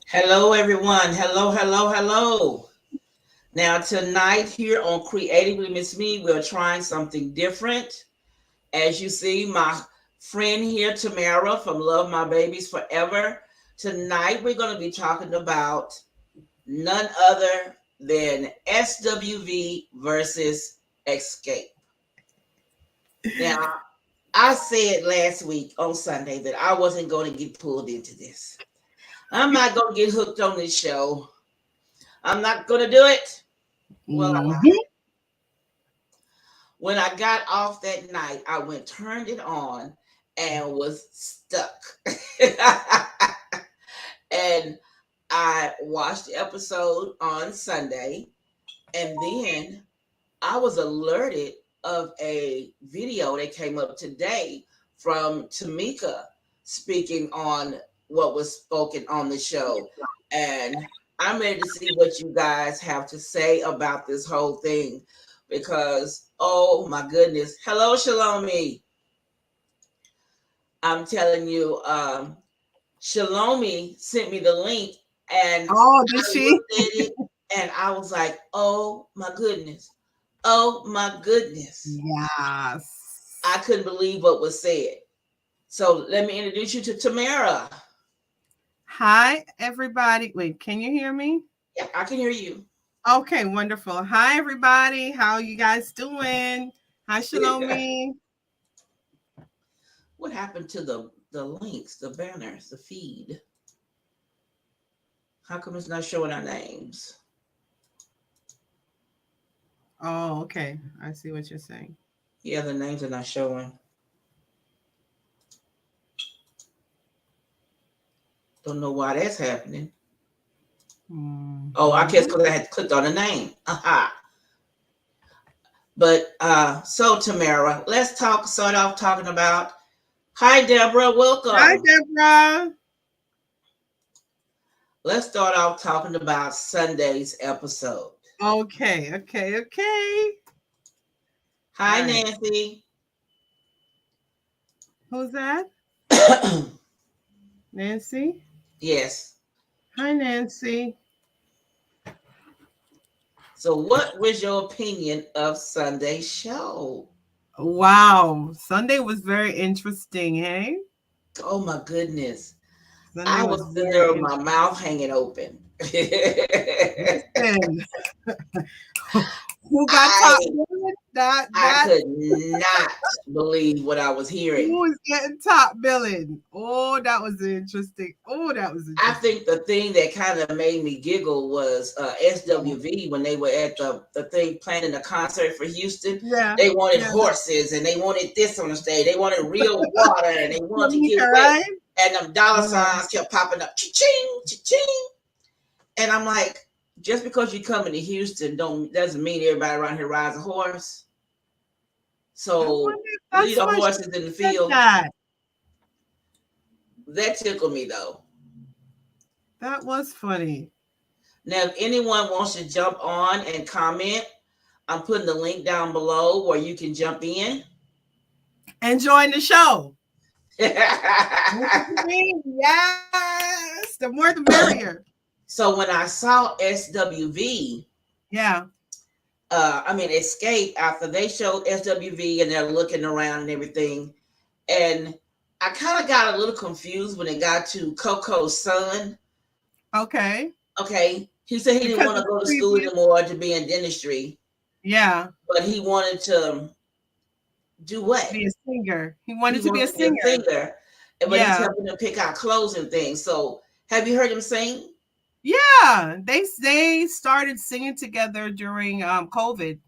Hello, everyone. Hello, hello, hello. Now, tonight here on Creatively Miss Me, we're trying something different. As you see, my friend here, Tamara from Love My Babies Forever. Tonight, we're going to be talking about none other than SWV versus Xscape. Now, I said last week on Sunday that I wasn't going to get pulled into this. I'm not going to get hooked on this show. I'm not going to do it. Well, I lied. Mhm. When I got off that night, I went, turned it on, and was stuck. And I watched the episode on Sunday, and then I was alerted of a video that came up today from Tamika speaking on what was spoken on the show. And I'm ready to see what you guys have to say about this whole thing because, oh my goodness. Hello, Shalomi. I'm telling you, Shalomi sent me the link and Oh, I did she? looked at it and I was like, oh my goodness. Oh my goodness. Yes. I couldn't believe what was said. So let me introduce you to Tamara. Hi, everybody. Wait, can you hear me? Yeah, I can hear you. Okay, wonderful. Hi, everybody. How you guys doing? Hi, Shalomi. What happened to the links, the banners, the feed? How come it's not showing our names? Oh, okay. I see what you're saying. Yeah, the names are not showing. Don't know why that's happening. Oh, I guess Mhm. because I had clicked on the name. Aha. But so Tamara, let's start off talking about. Hi Deborah, Hi, welcome. Deborah. Let's start off talking about Sunday's episode. Okay, okay, okay. All Hi right. Nancy. Who's that? Nancy. Yes. Hi, Nancy. So, what was your opinion of Sunday's show? Wow. Sunday was very interesting, hey? Oh my goodness. Sunday I was was sitting very there with my interesting. mouth hanging open. I Listen, who got top billing? That could not believe what I was who hearing. was getting top billing? Oh, that was interesting. Oh, that was I interesting. think the thing that kind of made me giggle was SWV when they were at the thing planning the concert for Houston. Yeah, They wanted yeah. horses and they wanted this on the stage. They wanted real water and they wanted to get Monica, wet. right? And them dollar Uh-huh. signs kept popping up, cha-ching, cha-ching. And I'm like, just because you come into Houston doesn't mean everybody around here rides a horse. I So wonder if leave that's the why she horses in the said field. that. That tickled me though. That was funny. Now, if anyone wants to jump on and comment, I'm putting the link down below where you can jump in. Enjoying the show. What you mean? Yes. The more the merrier. So when I saw SWV, Yeah. I mean Escape, after they showed SWV and they're looking around and everything, and I kind of got a little confused when it got to Coco's son. Okay. Okay, he said he didn't Because want of to the go to school previous. anymore to be in dentistry, Yeah. but he wanted to do what? Be a singer. He He wanted to be a wanted to be a singer. singer, but he's Yeah. helping them pick out clothes and things. So, have you heard him sing? Yeah. They started singing together during COVID.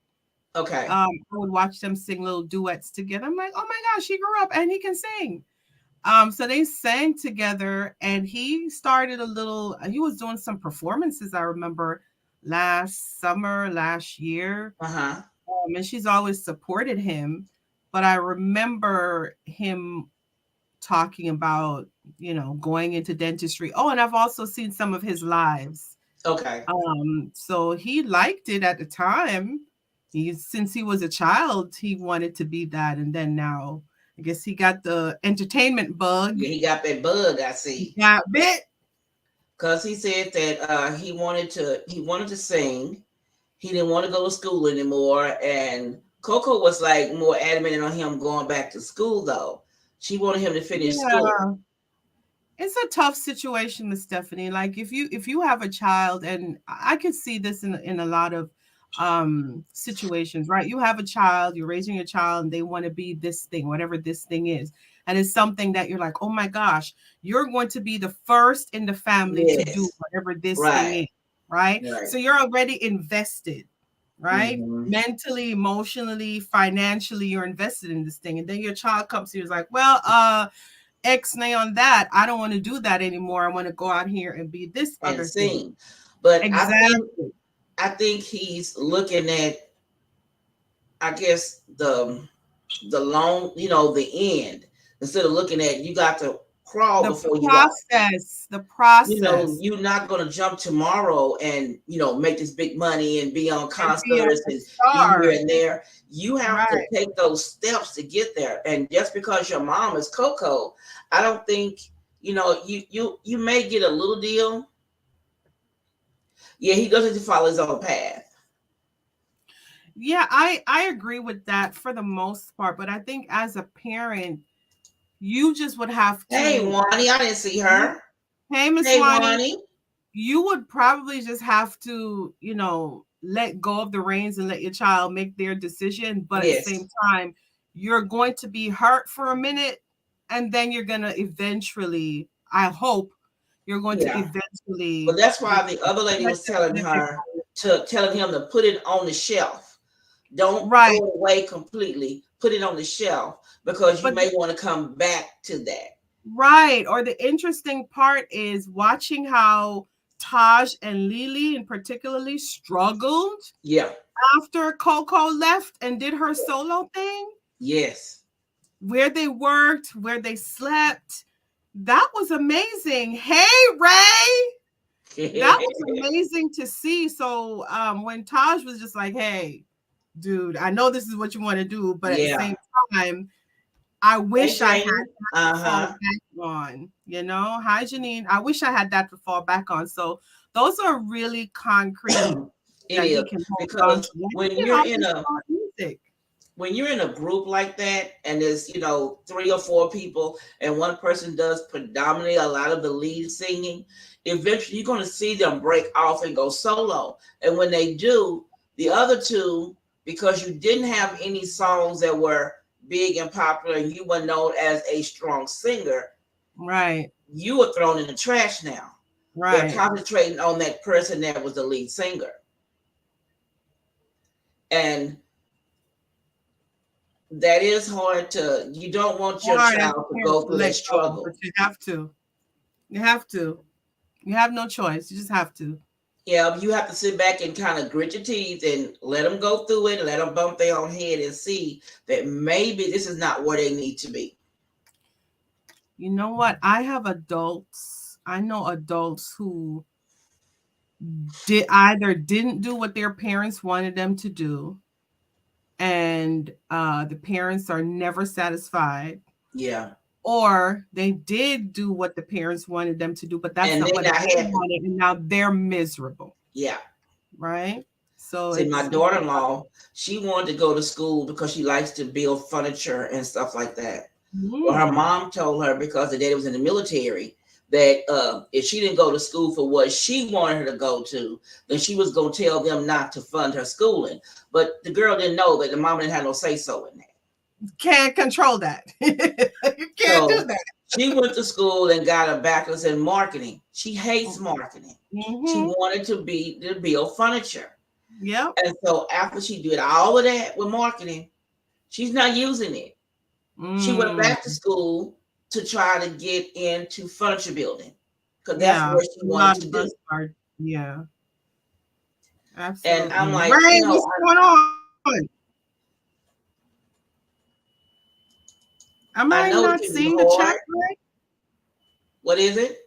Okay, I would watch them sing little duets together. I'm like, oh my gosh, he grew up and he can sing. So they sang together and he started a little, he was doing some performances, I remember last summer, last year. uh huh. And she's always supported him. But I remember him talking about, going into dentistry. Oh, and I've also seen some of his lives. Okay, So he liked it at the time. Since he was a child, he wanted to be that, and then now I guess he got the entertainment bug. yeah, he got that bug. I He see. got bit. because he said that he wanted to sing. He didn't want to go to school anymore, and Coco was like more adamant on him going back to school though. She wanted him to finish school. Yeah. It's a tough situation, Miss Stephanie. Like if you have a child, and I could see this in a lot of situations, right? You have a child, you're raising your child, and they want to be this thing, whatever this thing is. And it's something that you're like, oh my gosh, you're going to be the first in the family to do Yes, whatever this thing right, is, right? right. So you're already invested, right? Hmm. Mentally, emotionally, financially, you're invested in this thing. And then your child comes to you and is like, well, X-nay on that. I don't want to do that anymore. I want to go out here and be this And other thing. sing, but Exactly. I think he's looking at, I guess, the long, the end, instead of looking at you got to crawl The before you walk. process, the process, You're not going to jump tomorrow and make this big money and be on and be concerts a and be here star. and there. You have to Right. take those steps to get there. And just because your mom is Coco, I don't think you may get a little deal. Yeah, he doesn't follow his own path. Yeah, I agree with that for the most part, but I think as a parent, you just would have Hey, to. Wani, I didn't see her. Hey, Miss Hey, Wani, Wani. you would probably just have to, let go of the reins and let your child make their decision. But at the Yes. same time, you're going to be hurt for a minute, and then you're going to eventually, I hope, you're going to Yeah. But eventually, that's why the other lady was telling her telling him to put it on the shelf. Don't right. throw it away completely. Put it on the shelf because you But may want to come back to that. right. Or the interesting part is watching how Taj and Lily, in particularly, struggled Yeah. after Coco left and did her solo thing. Yes. Where they worked, where they slept. That was amazing. Hey, Ray. That was amazing to see. So when Taj was just like, hey, dude, I know this is what you want to do, but at the Yeah. same time, I Hey, wish I had Jane. that to fall Uh-huh. back on. Hi, Janine. I wish I had that to fall back on. So those are really concrete It that is he can hold on because to. Like, he can always start music. when you're in a group like that and there's three or four people and one person does predominantly a lot of the lead singing, eventually you're going to see them break off and go solo. And when they do, the other two, because you didn't have any songs that were big and popular and you were known as a strong singer, Right. you were thrown in the trash now. They're Right. concentrating on that person that was the lead singer. And that is hard you don't want your Hard as child a to parent go to through that let go, but struggle. you have to. You have to. You have no choice. You just have to. Yeah, you have to sit back and kind of grit your teeth and let them go through it and let them bump their own head and see that maybe this is not where they need to be. You know what? I have adults. I know adults who didn't do what their parents wanted them to do, and the parents are never satisfied, Yeah. or they did do what the parents wanted them to do, but that's And not they what not they happy. wanted, and now they're miserable, Yeah. right? So See, my it's daughter-in-law, she wanted to go to school because she likes to build furniture and stuff like that. Well, her mm, mom told her because her daddy was in the military that if she didn't go to school for what she wanted her to go to, then she was going to tell them not to fund her schooling. But the girl didn't know that the mom didn't have no say so in that. can't control that. You can't do So that. she went to school and got a bachelor's in marketing. She hates marketing. She Mm-hmm. wanted to build furniture. Yep. And so after she did all of that with marketing, she's not using it. She went Mm, back to school to try to get into furniture building because that's yeah. what she A lot wanted to of us do. are. Yeah. And I'm Absolutely. like, Ray, what's going on? Am I I know it not can be seeing the chat, hard. Ray? What is it?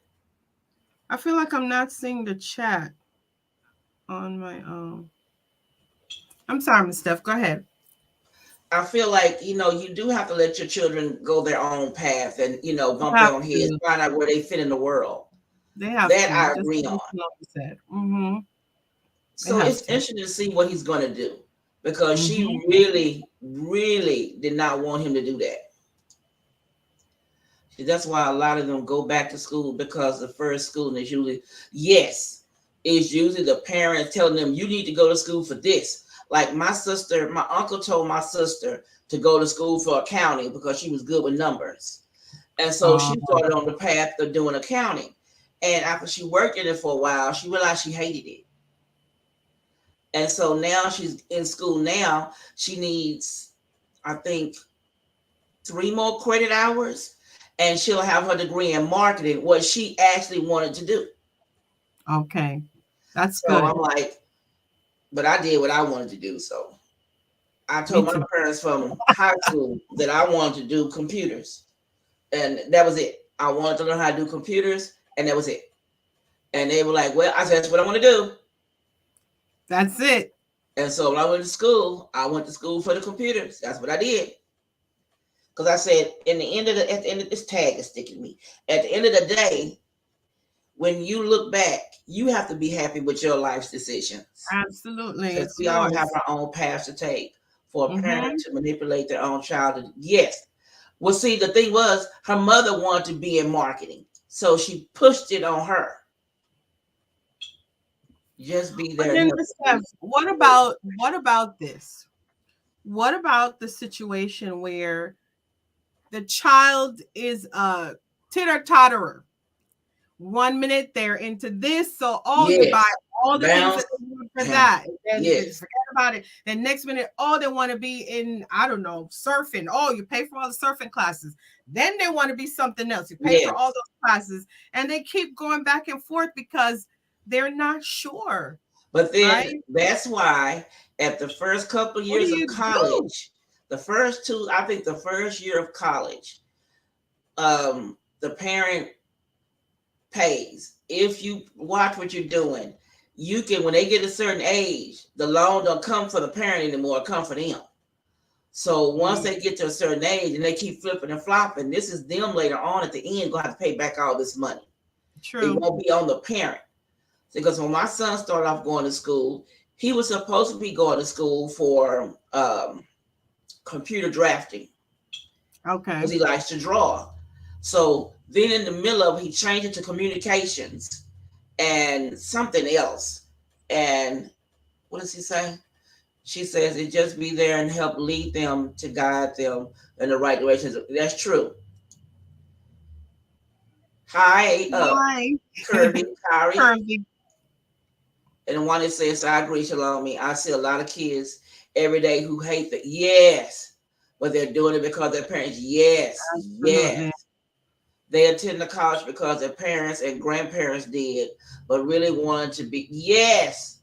I feel like I'm not seeing the chat on my own. I'm sorry, Miss Steph. Go ahead. I feel like, you do have to let your children go their own path and, You bump their have own heads, to. find out where they fit in the world. They have That to. I Just agree like on. you said. Mm-hmm. They So have it's to. interesting to see what he's going to do, because she Mm-hmm. really, really did not want him to do that. That's why a lot of them go back to school, because the first school is usually, yes, it's usually the parents telling them, you need to go to school for this. Like my uncle told my sister to go to school for accounting because she was good with numbers. And so Oh, she started on the path of doing accounting. And after she worked in it for a while, she realized she hated it. And so now she's in school now. She needs, I think, 3 more credit hours, and she'll have her degree in marketing, what she actually wanted to do. okay. That's So good. I'm like, but I did what I wanted to do. So I Me told my too. parents from high school that I wanted to do computers, and that was it. I wanted to learn how to do computers, and that was it. And they were like, well, I said, that's what I want to do. That's it. And so when I went to school, I went to school for the computers. That's what I did. Because I said, at the end of this tag is sticking me. At the end of the day, when you look back, you have to be happy with your life's decisions. Absolutely. Since It's we all have yours. our own paths to take, for a parent Mm-hmm. to manipulate their own child, yes. Well, see, the thing was, her mother wanted to be in marketing, so she pushed it on her. Just be But there and then, help. Steph, what about this? What about the situation where the child is a titter totterer? 1 minute they're into this, so you buy Yes, all the things bounce. that they need for that, and then Yes, forget about it. Then next minute, they want to be in, I don't know, surfing. Oh, you pay for all the surfing classes. Then they want to be something else. You pay for all yes. those classes, and they keep going back and forth because they're not sure, But then right? that's why at the first couple of What do years of you do? college, the first two, I think the first year of college, the parent pays. If you watch what you're doing, you can, when they get a certain age, the loan don't come for the parent anymore, it come for them. So once Mm, they get to a certain age and they keep flipping and flopping, this is them later on at the end gonna have to pay back all this money. It true. won't be on the parent. Because when my son started off going to school, he was supposed to be going to school for computer drafting, Okay. because he likes to draw. So then in the middle of it, he changed it to communications and something else. And what does he say? She says it just be there and help lead them to guide them in the right directions. That's true. Hi, Why? Kirby, Kari. Curvy. And the one that says, I agree, Shalom. I see a lot of kids every day who hate that. Yes. But they're doing it because their parents. Yes. Yes. Absolutely. They attend the college because their parents and grandparents did, but really wanted to be. Yes.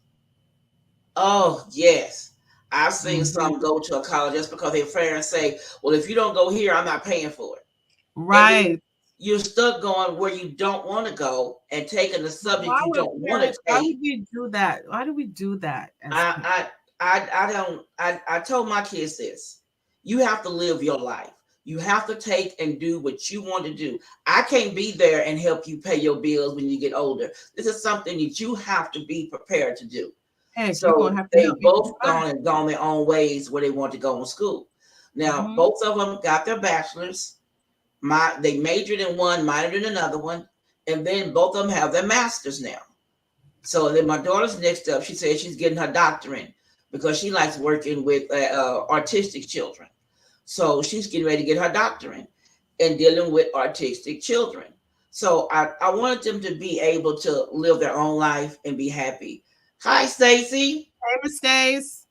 Oh, yes. I've seen Mhm. some go to a college just because their parents say, well, if you don't go here, I'm not paying for it. And then Right. you're stuck going where you don't want to go and taking the subject you don't want to Why take. would we do that? Why do we do that as parents? I don't. I told my kids this. You have to live your life. You have to take and do what you want to do. I can't be there and help you pay your bills when you get older. This is something that you have to be prepared to do. Heck, you're gonna So have to they help me both provide. gone their own ways where they want to go in school. Now, Mhm. both of them got their bachelors. They majored in one, minored in another one, and then both of them have their masters now. So then my daughter's next up. She said she's getting her doctorate because she likes working with autistic children. So she's getting ready to get her doctorate and dealing with autistic children. So I wanted them to be able to live their own life and be happy. Hi, Stacy. Famous days.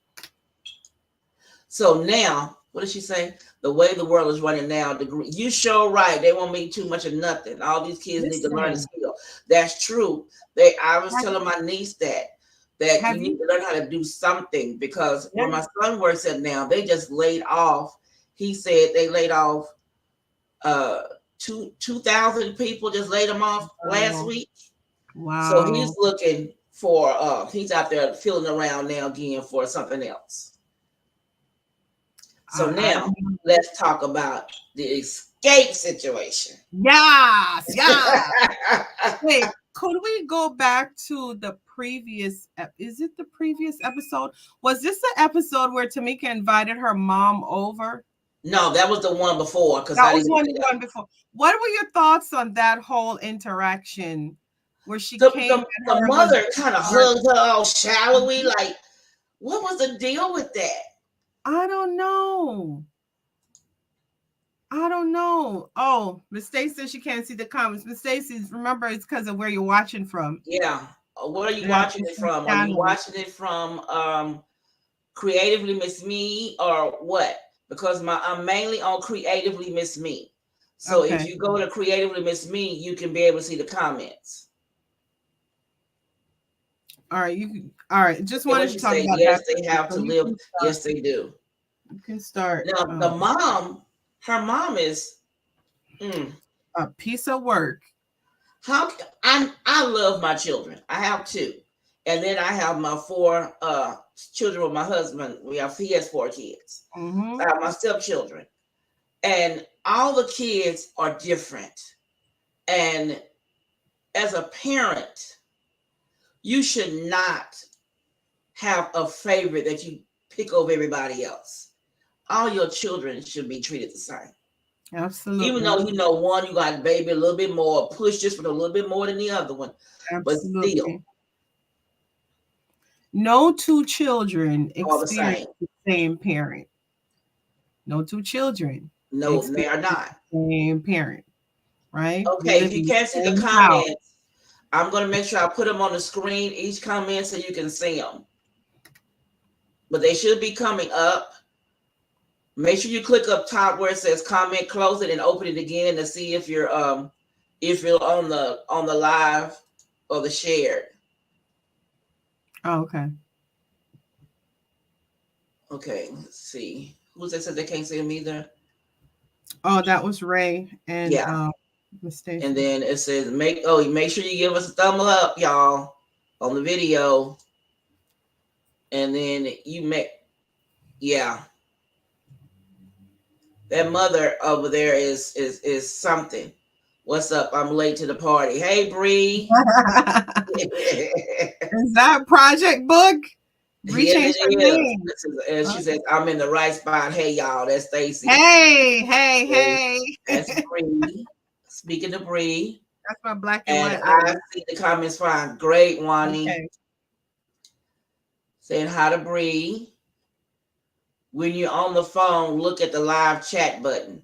So now, what did she say? The way the world is running now, you sure right. They won't mean too much of nothing. All these kids need to learn a Listen, skill. That's true. I was have, telling my niece that you have need you? to learn how to do something, because Yeah. where my son works at now, they just laid off. He said they laid off uh 2,000 people, just laid them off last Wow. week. So he's Wow. looking for he's out there feeling around now again for something else. So I now don't know. let's talk about the escape situation. Yes, yeah. Wait, could we go back to the previous? Is it the previous episode? Was this the episode where Tamika invited her mom over? No, that was the one before because That I was didn't see that. one before. What were your thoughts on that whole interaction where she The, came the, at the her mother husband? kind of hugged her all shallowy. Like, what was the deal with that? I don't know. I don't know. Oh, Miss Stacy says she can't see the comments. Miss Stacy, remember it's because of where you're watching from. Yeah. What are you Yeah, watching it different from? Are you channels. watching it from Creatively Miss Me or what? Because I'm mainly on Creatively Miss Me. So if Okay. you go to Creatively Miss Me, you can be able to see the comments. All right, all right. Just And wanted what to you talk say, about yes, that. they have to So you live. can start. Yes, they do. You can start. Now, the mom, her mom is A piece of work. how I love my children. I have two. And then I have my four children with my husband. He has four kids. Mm-hmm. I have my stepchildren. And all the kids are different. And as a parent, you should not have a favorite that you pick over everybody else. All your children should be treated the same. Absolutely. Even though one, you got a baby a little bit more, push just with a little bit more than the other one. Absolutely. But still, no two children all the experience same. the same parent. No two children. No, they are not. The same parent, right? Okay, if you can't see the comments, I'm going to make sure I put them on the screen, each comment, so you can see them. But they should be coming up. Make sure you click up top where it says comment, close it, and open it again to see if you're on the live or the shared. Oh, okay. Okay, let's see. Who's that said they can't see them either? Oh, that was Ray and yeah. Mistake. And then it says make sure you give us a thumb up, y'all, on the video. And then that mother over there is something. What's up? I'm late to the party. Hey, Bree. Is that Project Book? Bree changed her name. And she says, I'm in the right spot. Hey, y'all. That's Stacy. Hey. That's Bree. Speaking to Bree. That's my black and white. I see the comments fine. Great, Wani. Okay. Saying hi to Bree. When you're on the phone, look at the live chat button.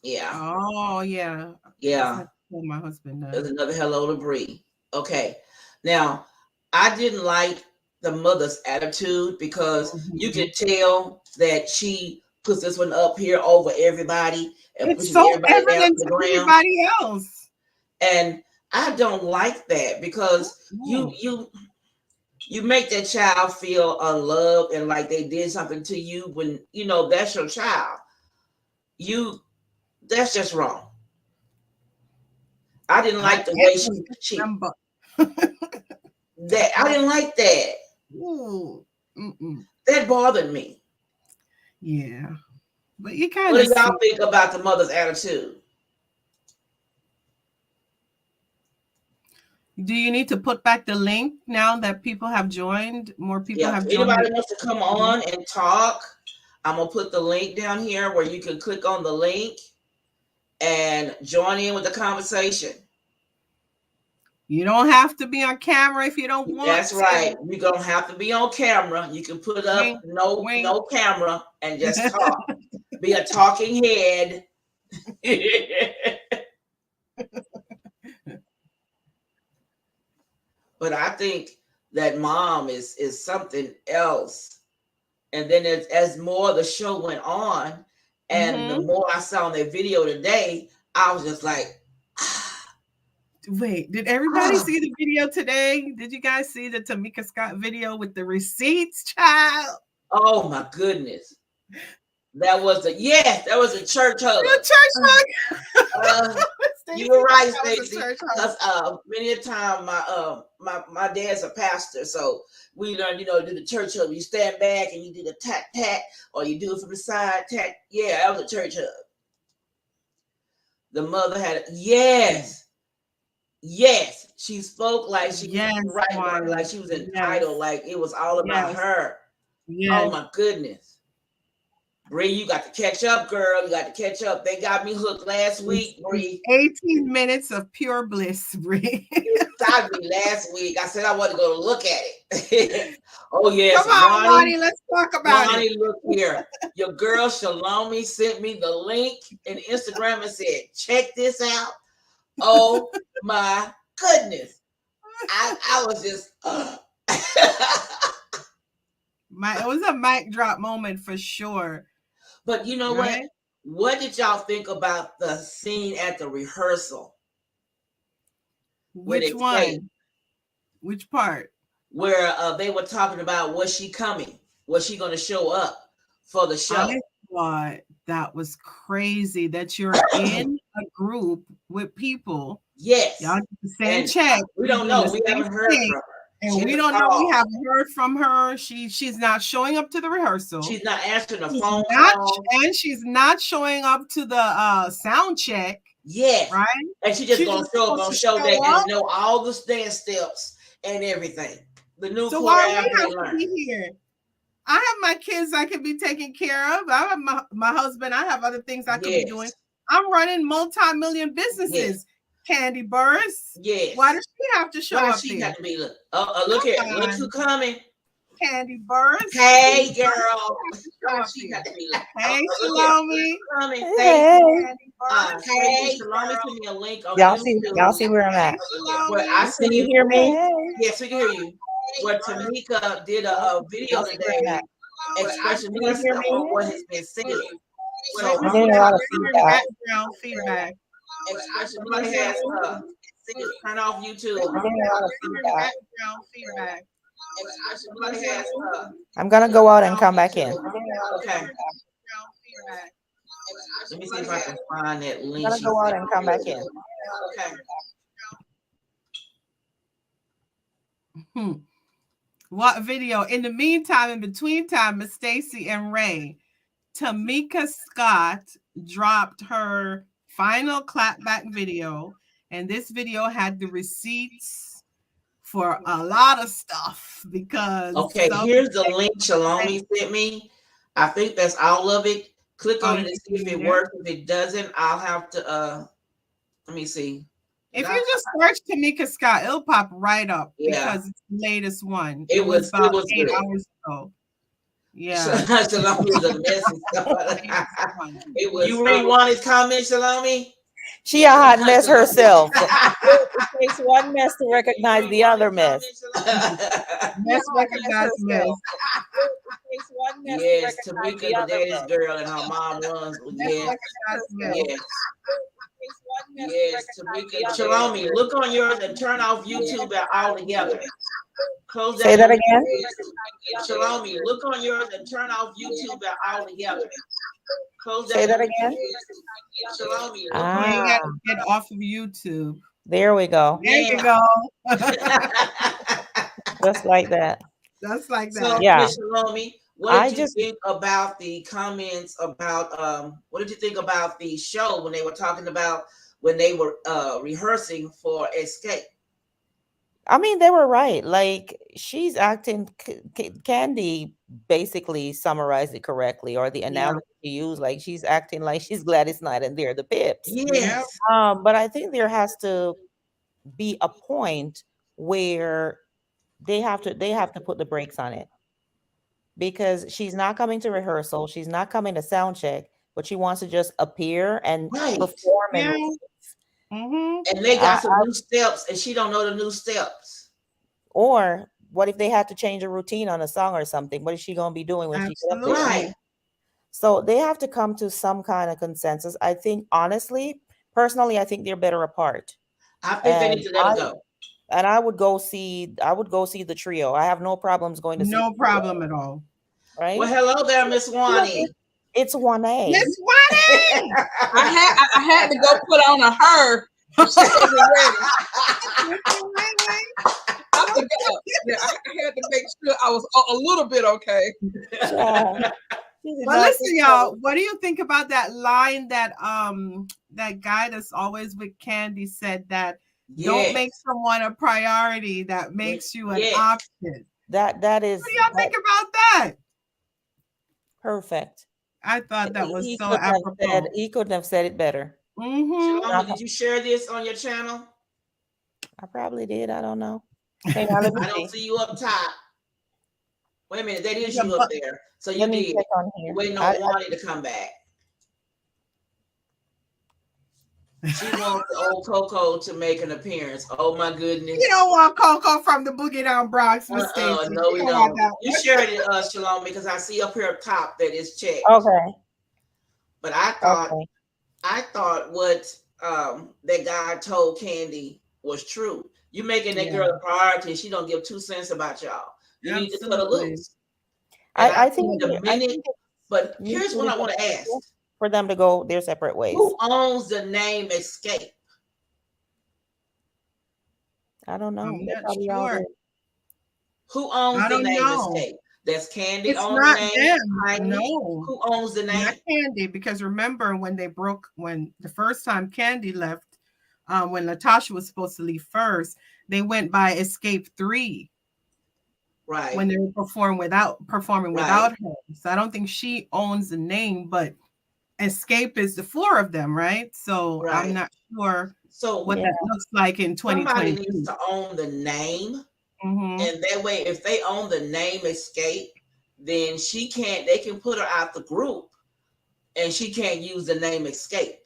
Yeah. Oh, yeah. Yeah. My husband does. There's another hello to Bree. Okay. Now, I didn't like the mother's attitude because you can tell that she puts this one up here over everybody and pushes everybody down to the ground. Everybody else. And I don't like that because you make that child feel unloved and like they did something to you when that's your child. That's just wrong. I didn't like the way she that I didn't like that. Ooh. That bothered me. Yeah. But you kind of. What do y'all think about the mother's attitude? Do you need to put back the link now that people have joined? More people have joined. Anybody wants to come on and talk, I'm going to put the link down here where you can click on the link and join in with the conversation. You don't have to be on camera if you don't want to. That's right. You don't have to be on camera. You can put up no camera and just talk. Be a talking head. But I think that mom is something else. And then as more of the show went on, and the more I saw on that video today, I was just like, Wait, did everybody see the video today? Did you guys see the Tamika Scott video with the receipts, child? Oh my goodness. That was a church hug. A church hug. You were right, Stacey. Because many a time my dad's a pastor, so we learned, do the church hug. You stand back and you do the tat tat, or you do it from the side tat. Yeah, that was a church hug. The mother had yes. Yes, she spoke like she was Yes, right, Marty, like Marty. she was Yes. entitled, like it was all about Yes. her. Oh Yes. my goodness. Bree, you got to catch up, girl. You got to catch up. They got me hooked last week, Bree. 18 minutes of pure bliss, Bree. It got me last week. I said I wanted to go look at it. Oh yes, Come on, Ronnie, let's talk about Ronnie, it. look here. Your girl Shalomi sent me the link in Instagram and said, check this out. Oh my goodness. I was just it was a mic drop moment for sure. But you know what? What did y'all think about the scene at the rehearsal? Which one? Which part? Where they were talking about, was she coming? Was she going to show up for the show? I thought that was crazy that you're in a group with people. Yes. Y'all get the same check. We don't know. We haven't heard from her. And we don't know. We haven't heard from her. She's not showing up to the rehearsal. She's not answering the phone call. And she's not showing up to the sound check. Yes. Right? And she's just going to show up on show day and know all the dance steps and everything. The new so why we have to be here? I have my kids I can be taking care of. I have my husband. I have other things I could be doing. I'm running multi-million businesses. Candy Burrs. Yes. Why does she have to show up she there? Have to be look here. Look who coming. Candy Burrs. Hey, girl. She got to be hey, Shalomi. Hey. Hey, Shalomi sent me a link on Y'all see where I'm at. Can you hear me? Yes, we can hear you. Where Tamika did a video today expressing herself on what has been said. So I'm getting a lot of feedback. Expression has turn off YouTube. I'm gonna go out and come back in. Okay. Let me see if I can find that link. I'm gonna go out and come back in. Okay. What video? In the meantime, in between time, Miss Stacy and Ray, Tamika Scott dropped her final clapback video, and this video had the receipts for a lot of stuff because here's the link Shalomi sent me. I think that's all of it. Click on it and see if it works. If it doesn't, I'll have to let me see. If you just search Tamika Scott, it'll pop right up because it's the latest one. It was about 8 hours ago. Yeah. Shalomi was a mess. You rewind his comment, Shalomi? She a hot mess herself. It takes one mess to recognize the other mess. Mess recognize mess. Yes, Tamika, the daddy's girl, and her mom runs. Yes. Yes, Tamika. Shalomi, look on yours and turn off YouTube altogether. Close Say that again. Shalomi, look on yours and turn off YouTube altogether. Say that again. Shalomi, you got to get off of YouTube. There we go. There you go. Just like that. Just like that. So, yeah. Shalomi, what did you think about the comments about what did you think about the show when they were talking about when they were rehearsing for Xscape? I mean, they were right. Like, she's acting. Candy basically summarized it correctly, or the analogy she used. Like, she's acting like she's Gladys Knight and they're the Pips. Yes. But I think there has to be a point where they have to put the brakes on it, because she's not coming to rehearsal, she's not coming to sound check, but she wants to just appear and perform. And they got some new steps, and she don't know the new steps. Or what if they had to change a routine on a song or something? What is she going to be doing when she gets up there? Right. So they have to come to some kind of consensus. I think, honestly, personally, I think they're better apart. I think they need to let it go. And I would go see the trio. I have no problems going to see. No problem at all. Right. Well, hello there, Miss Wani. It's 1A. Miss Wani. I had to go put on a her. I had to make sure I was a little bit okay. Well, listen, y'all. What do you think about that line that that guy that's always with Candy said that Don't make someone a priority. That makes you an option. That is. What do y'all think about that? Perfect. I thought that was so apropos. He couldn't have said it better. Shalom, did you share this on your channel? I probably did. I don't know. Hey, now, I don't see you up top. Wait a minute, that is you up there. So you did. Waiting on Wani to come back. She wants the old Coco to make an appearance. Oh my goodness. You don't want Coco from the Boogie Down Bronx. No, we don't. You shared it, Shalom, because I see up here up top that it's checked. Okay. But I thought what that guy told Candy was true. You making that girl a priority, and she don't give 2 cents about y'all. You need to cut her loose. I think but here's what I want to ask. For them to go their separate ways. Who owns the name Xscape? I don't know. I'm not sure. Who owns the name Xscape? That's Candy it's owns not the name. Them. No. Who owns the name? Not Candy, because remember when the first time Candy left, when Latasha was supposed to leave first, they went by Xscape 3. Right. When they were performing without her. So I don't think she owns the name, but Xscape is the 4 of them, right? So I'm not sure what that looks like in 2022. Somebody needs to own the name. And that way, if they own the name Xscape, then they can put her out the group and she can't use the name Xscape.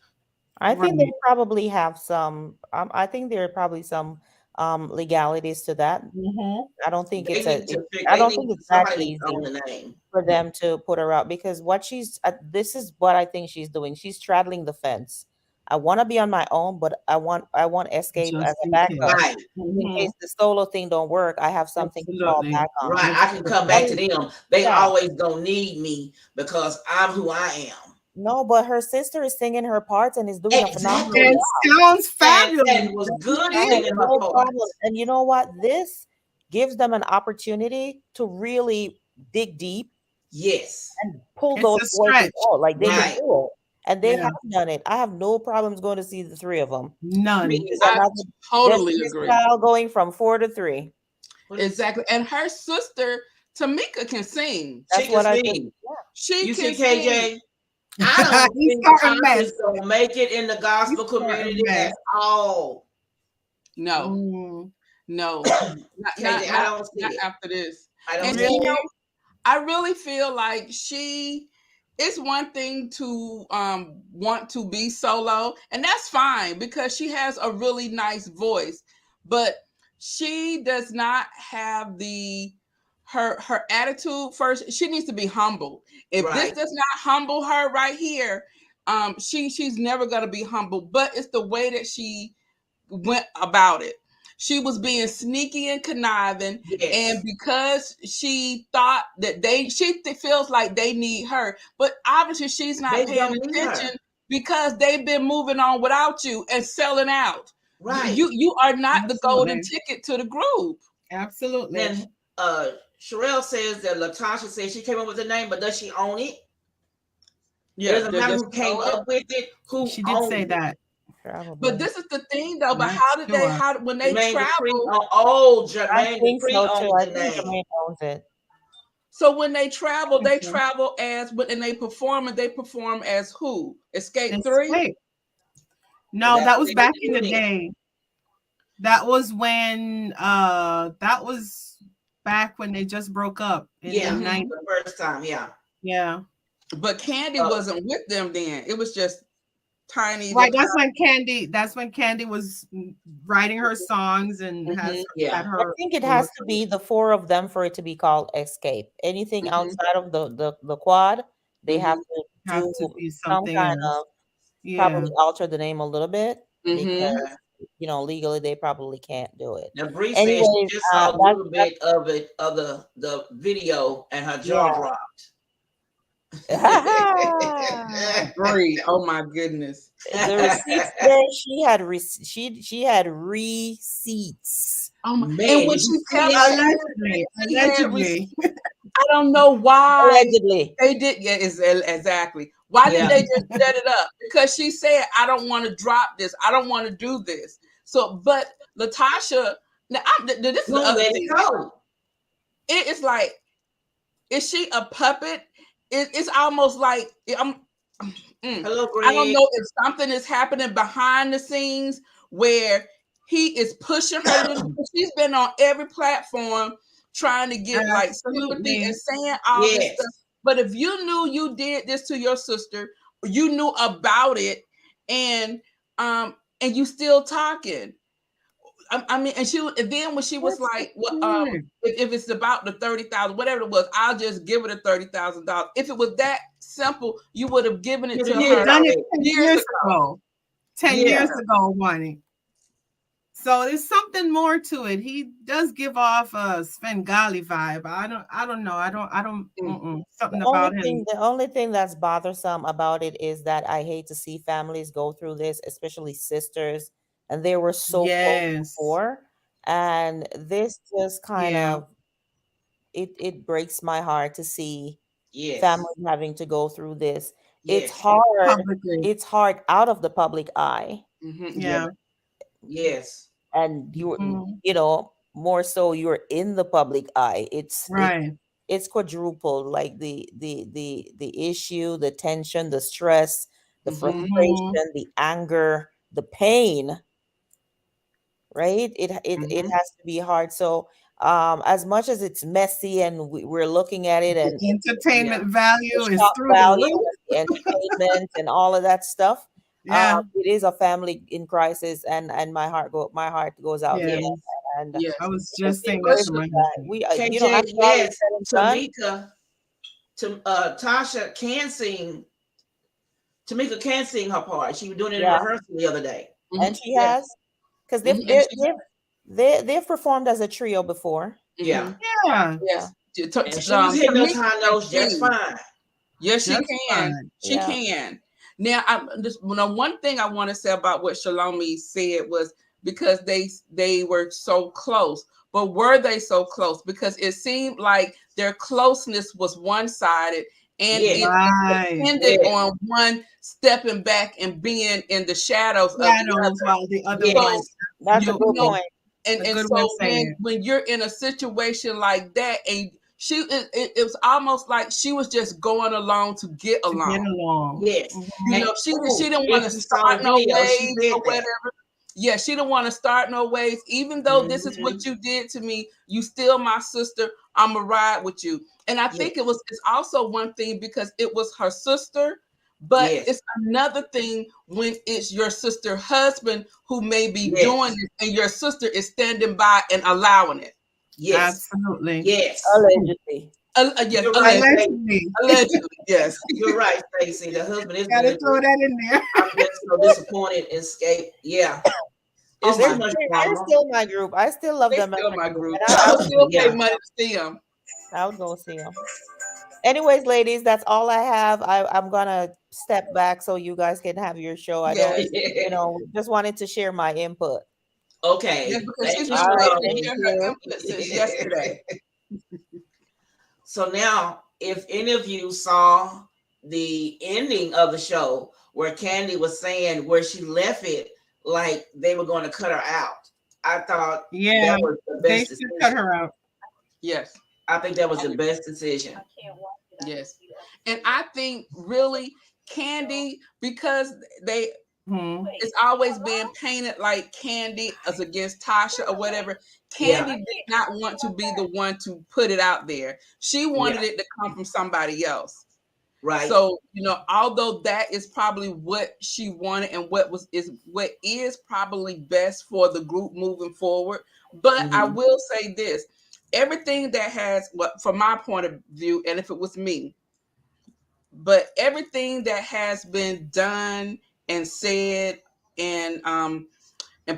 I think they probably have some, I think there are probably some legalities to that. I don't think it's that easy for them to put her out, because this is what I think she's doing. She's straddling the fence. I want to be on my own, but I want Xscape as a backup. Right. In case the solo thing don't work, I have something to fall back on. Right, I can come back to them. They always don't need me because I'm who I am. No, but her sister is singing her parts and is doing a phenomenal job. It sounds fabulous. And was good singing her parts. And you know what? This gives them an opportunity to really dig deep. Yes. And pull those voices out. Like they can do it. And they have done it. I have no problems going to see the 3 of them. None. I totally agree. Going from 4 to 3. Exactly. And her sister, Tamika, can sing. That's what I think. She can sing. I don't think Thomas will make it in the gospel community at all. No. Not after this. I really feel like it's one thing to want to be solo, and that's fine because she has a really nice voice, but she does not have her attitude. First, she needs to be humble. If this does not humble her right here, she's never gonna be humble. But it's the way that she went about it. She was being sneaky and conniving, and because she thought that she feels like they need her, but obviously she's not paying attention because they've been moving on without you and selling out. Right? You are not the golden ticket to the group. Absolutely. Then Sherelle says that Latasha says she came up with the name, but does she own it? Yeah, it doesn't matter who came up with it. She did say that. Probably. But this is the thing, though. But when they travel? I think Jermaine owns it. So when they travel as, and they perform as who? Xscape 3? No, that was back in the day. That was when back when they just broke up in the 90s. The first time, yeah. But Candy wasn't with them then. It was just tiny. Right, that's when Candy was writing her songs and had her. I think it has to be the 4 of them for it to be called Xscape. Anything outside of the quad, they have to do some kind of probably alter the name a little bit because legally they probably can't do it. Now Bree said she just saw a little bit of it of the video and her jaw dropped. Bree, oh my goodness. The receipts there, she had receipts. Oh my, and when she allegedly. I don't know why allegedly they did. Yeah, exactly. Why did they just set it up? Because she said, "I don't want to drop this. I don't want to do this." So, but Latasha, now this is the other thing. It's like, is she a puppet? It's almost like Hello, Greg. I don't know if something is happening behind the scenes where he is pushing her. She's been on every platform trying to get like sympathy and saying all this stuff. But if you knew you did this to your sister, you knew about it, and you still talking. I mean, and then when she was like, well, if it's about the 30,000, whatever it was, I'll just give it a $30,000. If it was that simple, you would have given it to her. Done it 10 years ago. 10 years ago, Wani. So there's something more to it. He does give off a Svengali vibe. I don't know. I don't something about him. The only thing that's bothersome about it is that I hate to see families go through this, especially sisters, and they were so close before. And this just kind of it breaks my heart to see families having to go through this. It's hard. It's hard out of the public eye. Yeah. Yes. And you know, more so you're in the public eye. It's it's quadrupled, like the issue, the tension, the stress, the frustration, the anger, the pain. Right? It has to be hard. So as much as it's messy and we're looking at it, and the entertainment value is through the roof. Entertainment and all of that stuff. It is a family in crisis, and my heart goes out to them. And I was just saying that to my husband. You know, Tasha can sing. Tamika can sing her part. She was doing it in rehearsal the other day, and she has, because they've performed as a trio before. Yeah. And she was hitting those high notes just fine. Yes, she can. She can. Now, one thing I want to say about what Shalomi said was, because they were so close, but were they so close? Because it seemed like their closeness was one-sided, and it depended on one stepping back and being in the shadows of the other one. That's a good point. And so when you're in a situation like that, and it was almost like she was just going along to get along. Yes. You know, she didn't want to start no waves or whatever. Yeah, she didn't want to start no waves. Even though this is what you did to me, you still my sister. I'ma ride with you. And I think it's also one thing because it was her sister, but it's another thing when it's your sister's husband who may be doing it, and your sister is standing by and allowing it. Yes, absolutely. Yes, allegedly. Yes, allegedly. Yes, you're right, Stacey. The husband is gotta throw that in there. I'm just so disappointed in Xscape. Yeah. They're still my group. I still love them. Still my group. I still pay money to see them. I would go see them. Anyways, ladies, that's all I have. I'm gonna step back so you guys can have your show. I don't, just wanted to share my input. Okay. Yes, because she's been ready to share her input since yesterday. So now, if any of you saw the ending of the show where Candy was saying where she left it, like they were going to cut her out, I thought that was the best decision. Cut her out. Yes. I think that was the best decision. Yes. And I think really Candy, because it's always been painted like Candy as against Tasha or whatever. Candy did not want to be the one to put it out there. She wanted it to come from somebody else. Right. So, although that is probably what she wanted and what is probably best for the group moving forward. But I will say this, everything that has, from my point of view, and if it was me, but everything that has been done and said and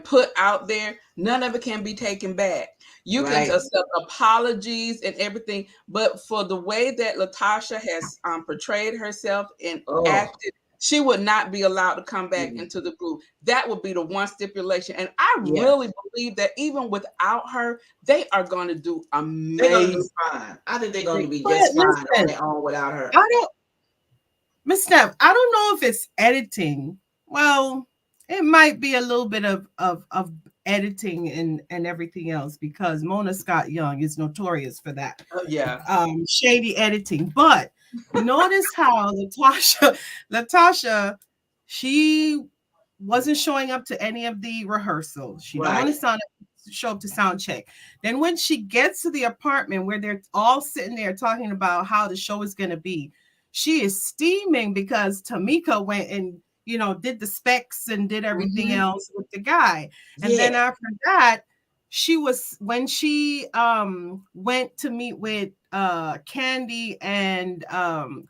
put out there, none of it can be taken back. You can accept apologies and everything, but for the way that Latasha has portrayed herself and acted, she would not be allowed to come back into the group. That would be the one stipulation. And I really believe that even without her, they are going to do amazing. They're going to do fine. I think they're going to be just fine on their own without her. Miss Steph, I don't know if it's editing. Well, It might be a little bit of editing and everything else, because Mona Scott Young is notorious for that. Oh, yeah. Shady editing. But notice how Latasha, she wasn't showing up to any of the rehearsals. She didn't want to show up to sound check. Then when she gets to the apartment where they're all sitting there talking about how the show is going to be, she is steaming because Tamika went and, you know, did the specs and did everything else with the guy. And then after that, when she went to meet with Candy and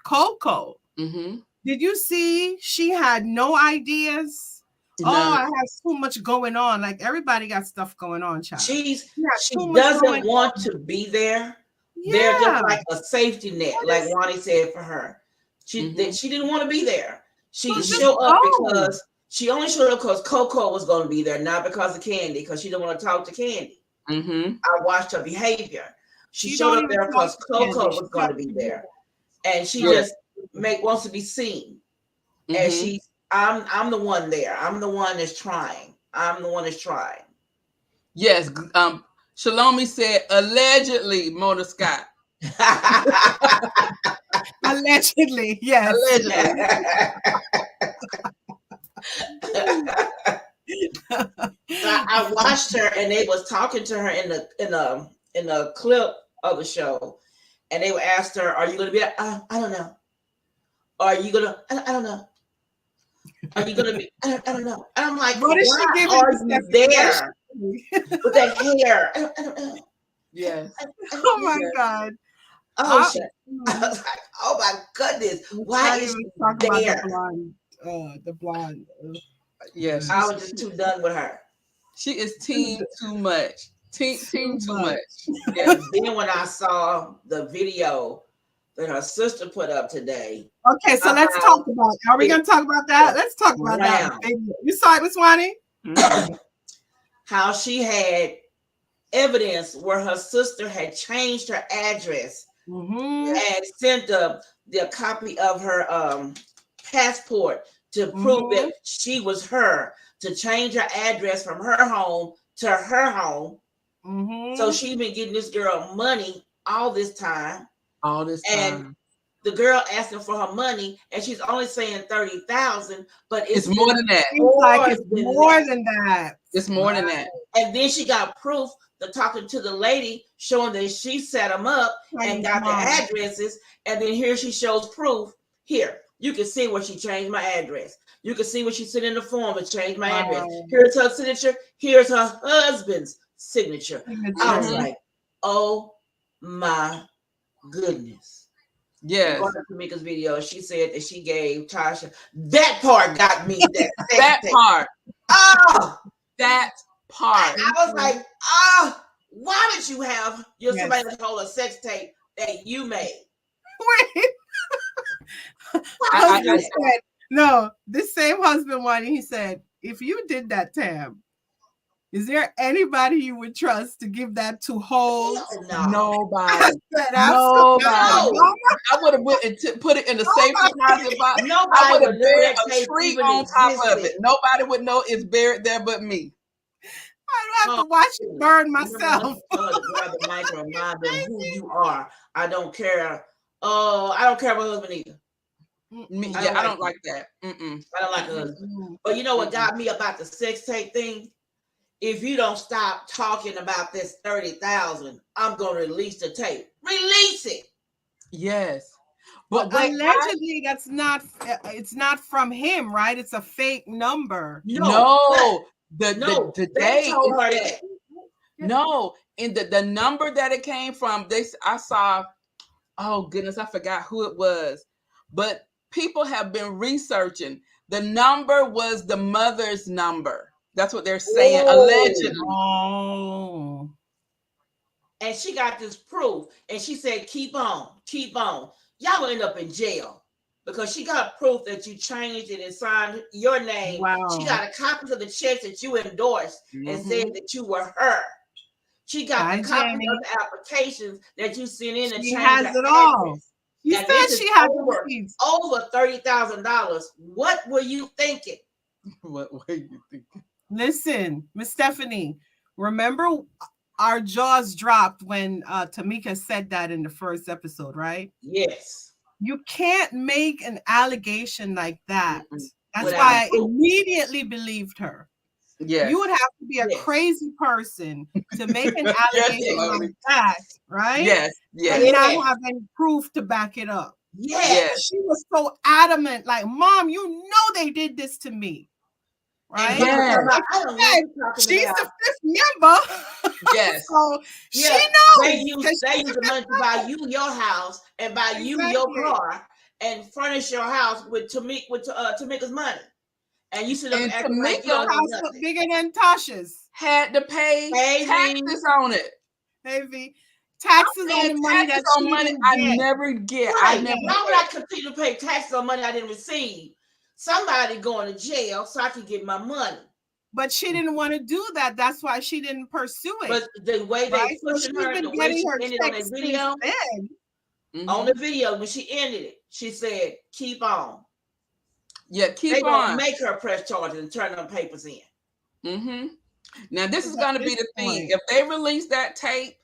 Coco. Did you see she had no ideas? No. Oh, I have so much going on. Like, everybody got stuff going on, child. She doesn't want to be there. Yeah. They're just like a safety net, like Wani said for her. She didn't want to be there. She showed up because she only showed up because Coco was going to be there, not because of Candy, because she didn't want to talk to Candy. I watched her behavior. She showed up there because Coco was going to be there, and she just wants to be seen. And I'm the one there. I'm the one that's trying. Yes. Shalomi said, allegedly, Mona Scott. Allegedly, yes. Allegedly. I watched her, and they was talking to her in the clip of the show, and they asked her, "Are you going to be? I don't know. Are you gonna? I don't know. Are you gonna be? I don't know." And I'm like, "What is she giving? Are you there with that hair? I don't know." Yes. Oh my God. Oh shit. I was like, oh my goodness. Why is she there? The blonde. Yes. I was just too done with her. She is team too much. Team too much. Yeah. Then when I saw the video that her sister put up today. Okay, so let's talk about it. Are we going to talk about that? Let's talk about that. You saw it, Miss Wani? How she had evidence where her sister had changed her address and sent the copy of her passport to prove that she was her, to change her address from her home to her home. So she's been getting this girl money all this time. And the girl asking for her money, and she's only saying 30,000, but it's more than that. More than that. It's more than that. And then she got proof that talking to the lady, showing that she set them up and got the addresses. And then here she shows proof. Here, you can see where she changed my address. You can see what she sent in the form and changed my address. Here's her signature. Here's her husband's signature. I was like, oh my goodness. Yes. Going to Tamika's video, she said that she gave Tasha. That part got me. That part. Oh, that part. I was like, why did you have somebody to hold a sex tape that you made? Wait. I said, no, this same husband wanted, he said, if you did that, Tam, is there anybody you would trust to give that to hold? No. Nobody. Nobody. I would have went and put it in the safe deposit box. I would have buried a tree on top of it. Nobody would know it's buried there but me. I don't have to watch it burn myself. Grab the mic and remind them who you are. I don't care. Oh, I don't care about husband either. I don't like that. I don't like a husband. But you know what got me about the sex tape thing? If you don't stop talking about this 30,000, I'm going to release the tape. Release it. Yes. But allegedly, it's not from him, right? It's a fake number. No. The they told her that. No, and the number that it came from, I saw, oh goodness, I forgot who it was. But people have been researching. The number was the mother's number. That's what they're saying, allegedly. Oh. And she got this proof. And she said, keep on. Y'all will end up in jail. Because she got proof that you changed it and signed your name. Wow. She got a copy of the checks that you endorsed and said that you were her. She got the copy of the applications that you sent in and she has it all. You said she has over $30,000. What were you thinking? What are you thinking? Listen, Miss Stephanie, remember our jaws dropped when Tamika said that in the first episode, right? Yes. You can't make an allegation like that. Mm-mm. That's why I immediately believed her. Yes. You would have to be a crazy person to make an allegation like that, right? Yes. Yes. And not have any proof to back it up. Yes. She was so adamant, like, Mom, you know they did this to me. Right? She's the fifth member. Yes. So she knows. They use the money to buy you your house and buy you your car and furnish your house with Tamika's money. And you should have acted like you don't house look bigger than Tasha's. Had to pay taxes on it. Maybe taxes on the money that on money I never get. Right. Why would I continue to pay taxes on money I didn't receive? Somebody going to jail so I can get my money. But she didn't want to do that. That's why she didn't pursue it. But the way they pushing her, the way she ended on the video, on the video when she ended it, she said, "Keep on." Yeah, keep on. They gonna make her press charges and turn them papers in. Mm-hmm. Now this is gonna be the thing. If they release that tape,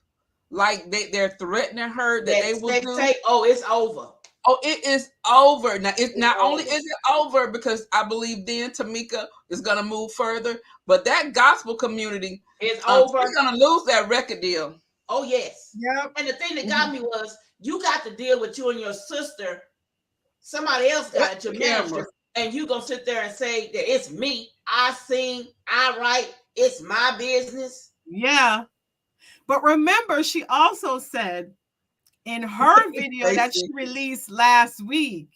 like they're threatening her that they will do. Tape, oh, it's over. Oh, it is over. Now, it's not only is it over because I believe then Tamika is going to move further, but that gospel community is over. She's going to lose that record deal. Oh, yes. Yep. And the thing that got me was you got to deal with you and your sister. Somebody else got it, your manager, and you going to sit there and say that it's me. I sing, I write, it's my business. Yeah. But remember, she also said, in her video that she released last week,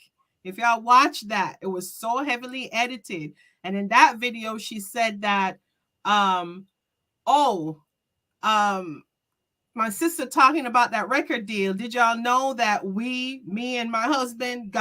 if y'all watch that, it was so heavily edited. And in that video, she said that, my sister talking about that record deal. Did y'all know that me and my husband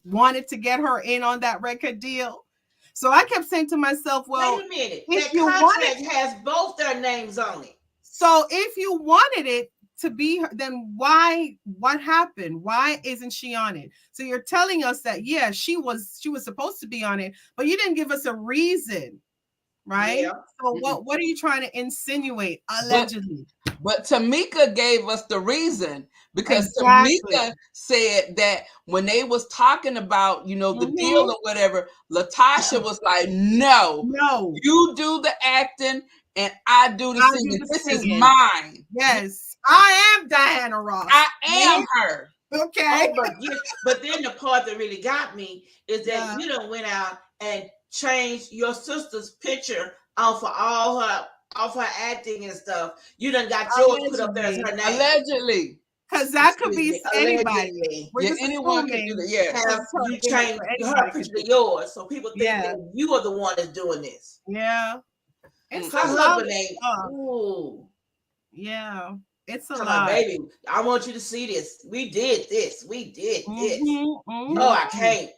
wanted to get her in on that record deal? So I kept saying to myself, well, wait a minute. That contract has both their names on it. So if you wanted it to be her, then what happened? Why isn't she on it? So you're telling us that she was supposed to be on it, but you didn't give us a reason, right? Yeah. So what are you trying to insinuate? Allegedly. But Tamika gave us the reason because Tamika said that when they was talking about, the deal or whatever, Latasha was like, no, you do the acting and I do the singing. This is mine. Yes. I am Diana Ross. I am her. Okay. But then the part that really got me is that you done went out and changed your sister's picture off of her acting and stuff. You done got yours put up there as her name. Allegedly. Because that could be anybody. Anyone can do that. Yeah. You change her picture to yours. So people think that you are the one that's doing this. Yeah. It's her husband name. Ooh. Yeah. It's a lot. Baby, I want you to see this. We did this. We did this. No, I can't.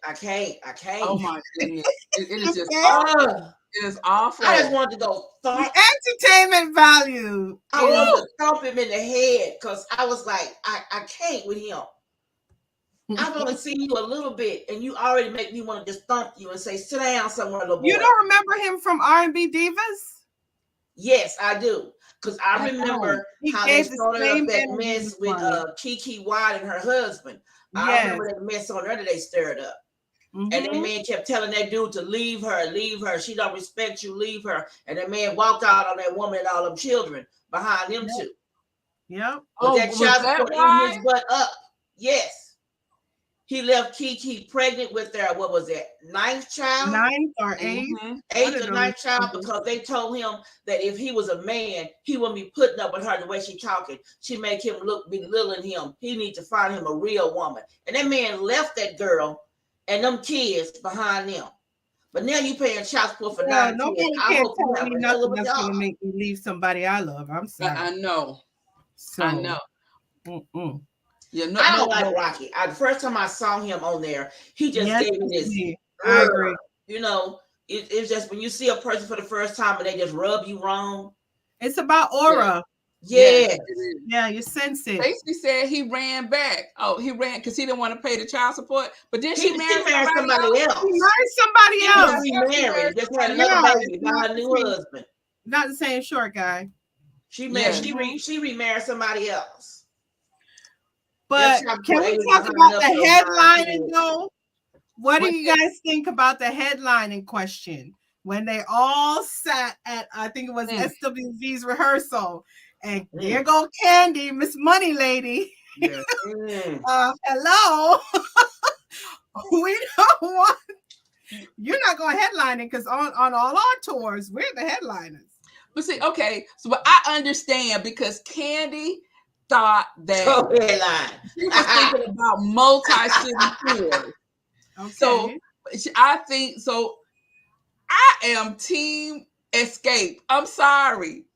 Oh my goodness. It is just awful. It is awful. I just wanted to go thump. Entertainment value. I wanted to thump him in the head because I was like, I can't with him. I've only seen you a little bit, and you already make me want to just thump you and say, sit down somewhere, little boy. You don't remember him from R&B Divas? Yes, I do. Because I remember how they started up that mess with Kiki White and her husband. I remember that mess on her that they stirred up. And that man kept telling that dude to leave her. She don't respect you, leave her. And that man walked out on that woman and all them children behind them two. Yep. But that child put his butt up. Yes. He left Kiki pregnant with their, what was it, ninth child? Ninth or eighth? Eighth or ninth child, because they told him that if he was a man, he wouldn't be putting up with her the way she talking. She make him look belittling him. He need to find him a real woman. And that man left that girl and them kids behind them. But now you paying child support for 9 kids. I hope you have nothing that's going to make me leave somebody I love. I'm sorry. I know. I know. Yeah, I don't like Rocky. The first time I saw him on there, he just gave me this. I agree. It's just when you see a person for the first time and they just rub you wrong. It's about aura. Yes. Yeah, you sense it. Stacey said he ran back. Oh, he ran because he didn't want to pay the child support. But then she married somebody else. She married somebody else. She remarried. Just had another baby by her new husband. Not the same short guy. She remarried somebody else. But can we talk about the headlining though? What do you guys think about the headline in question? When they all sat at, I think it was SWV's rehearsal, and there go Candy, Miss Money Lady. Yes. Hello. We don't want, you're not going headlining because on all our tours, we're the headliners. But see, okay, so but I understand because Candy thought that she was thinking about multi-city tours. Okay. So I think so. I am Team Xscape. I'm sorry.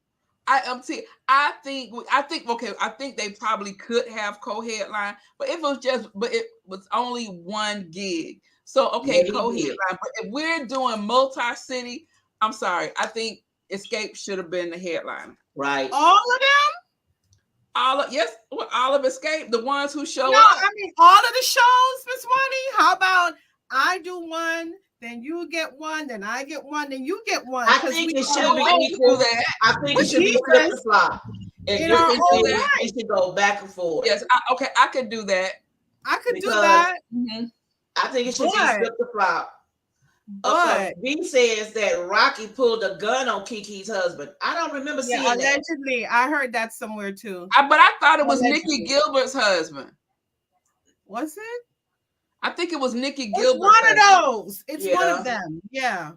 I am team. I think they probably could have co-headline, but if it was only one gig. So co-headline. But if we're doing multi-city, I'm sorry. I think Xscape should have been the headliner. Right. All of them? All of Xscape, the ones who show up. I mean, all of the shows, Miss Money. How about I do one, then you get one, then I get one, then you get one. I think it should be equal. I think it should be flip-flop. It should go back and forth. Yes, I could do that. I could do that. I think it should be flip-flop. But V says that Rocky pulled a gun on Kiki's husband. I don't remember seeing that. Allegedly, I heard that somewhere too. But I thought it was Nikki Gilbert's husband. Was it? I think it was Nikki Gilbert. It's one of those. It's one of them. Yeah.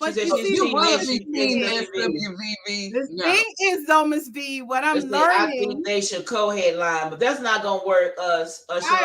But you will be seeing SWV. The thing is, though, Miss V, what I'm learning. I think they should co-headline, but that's not going to work. I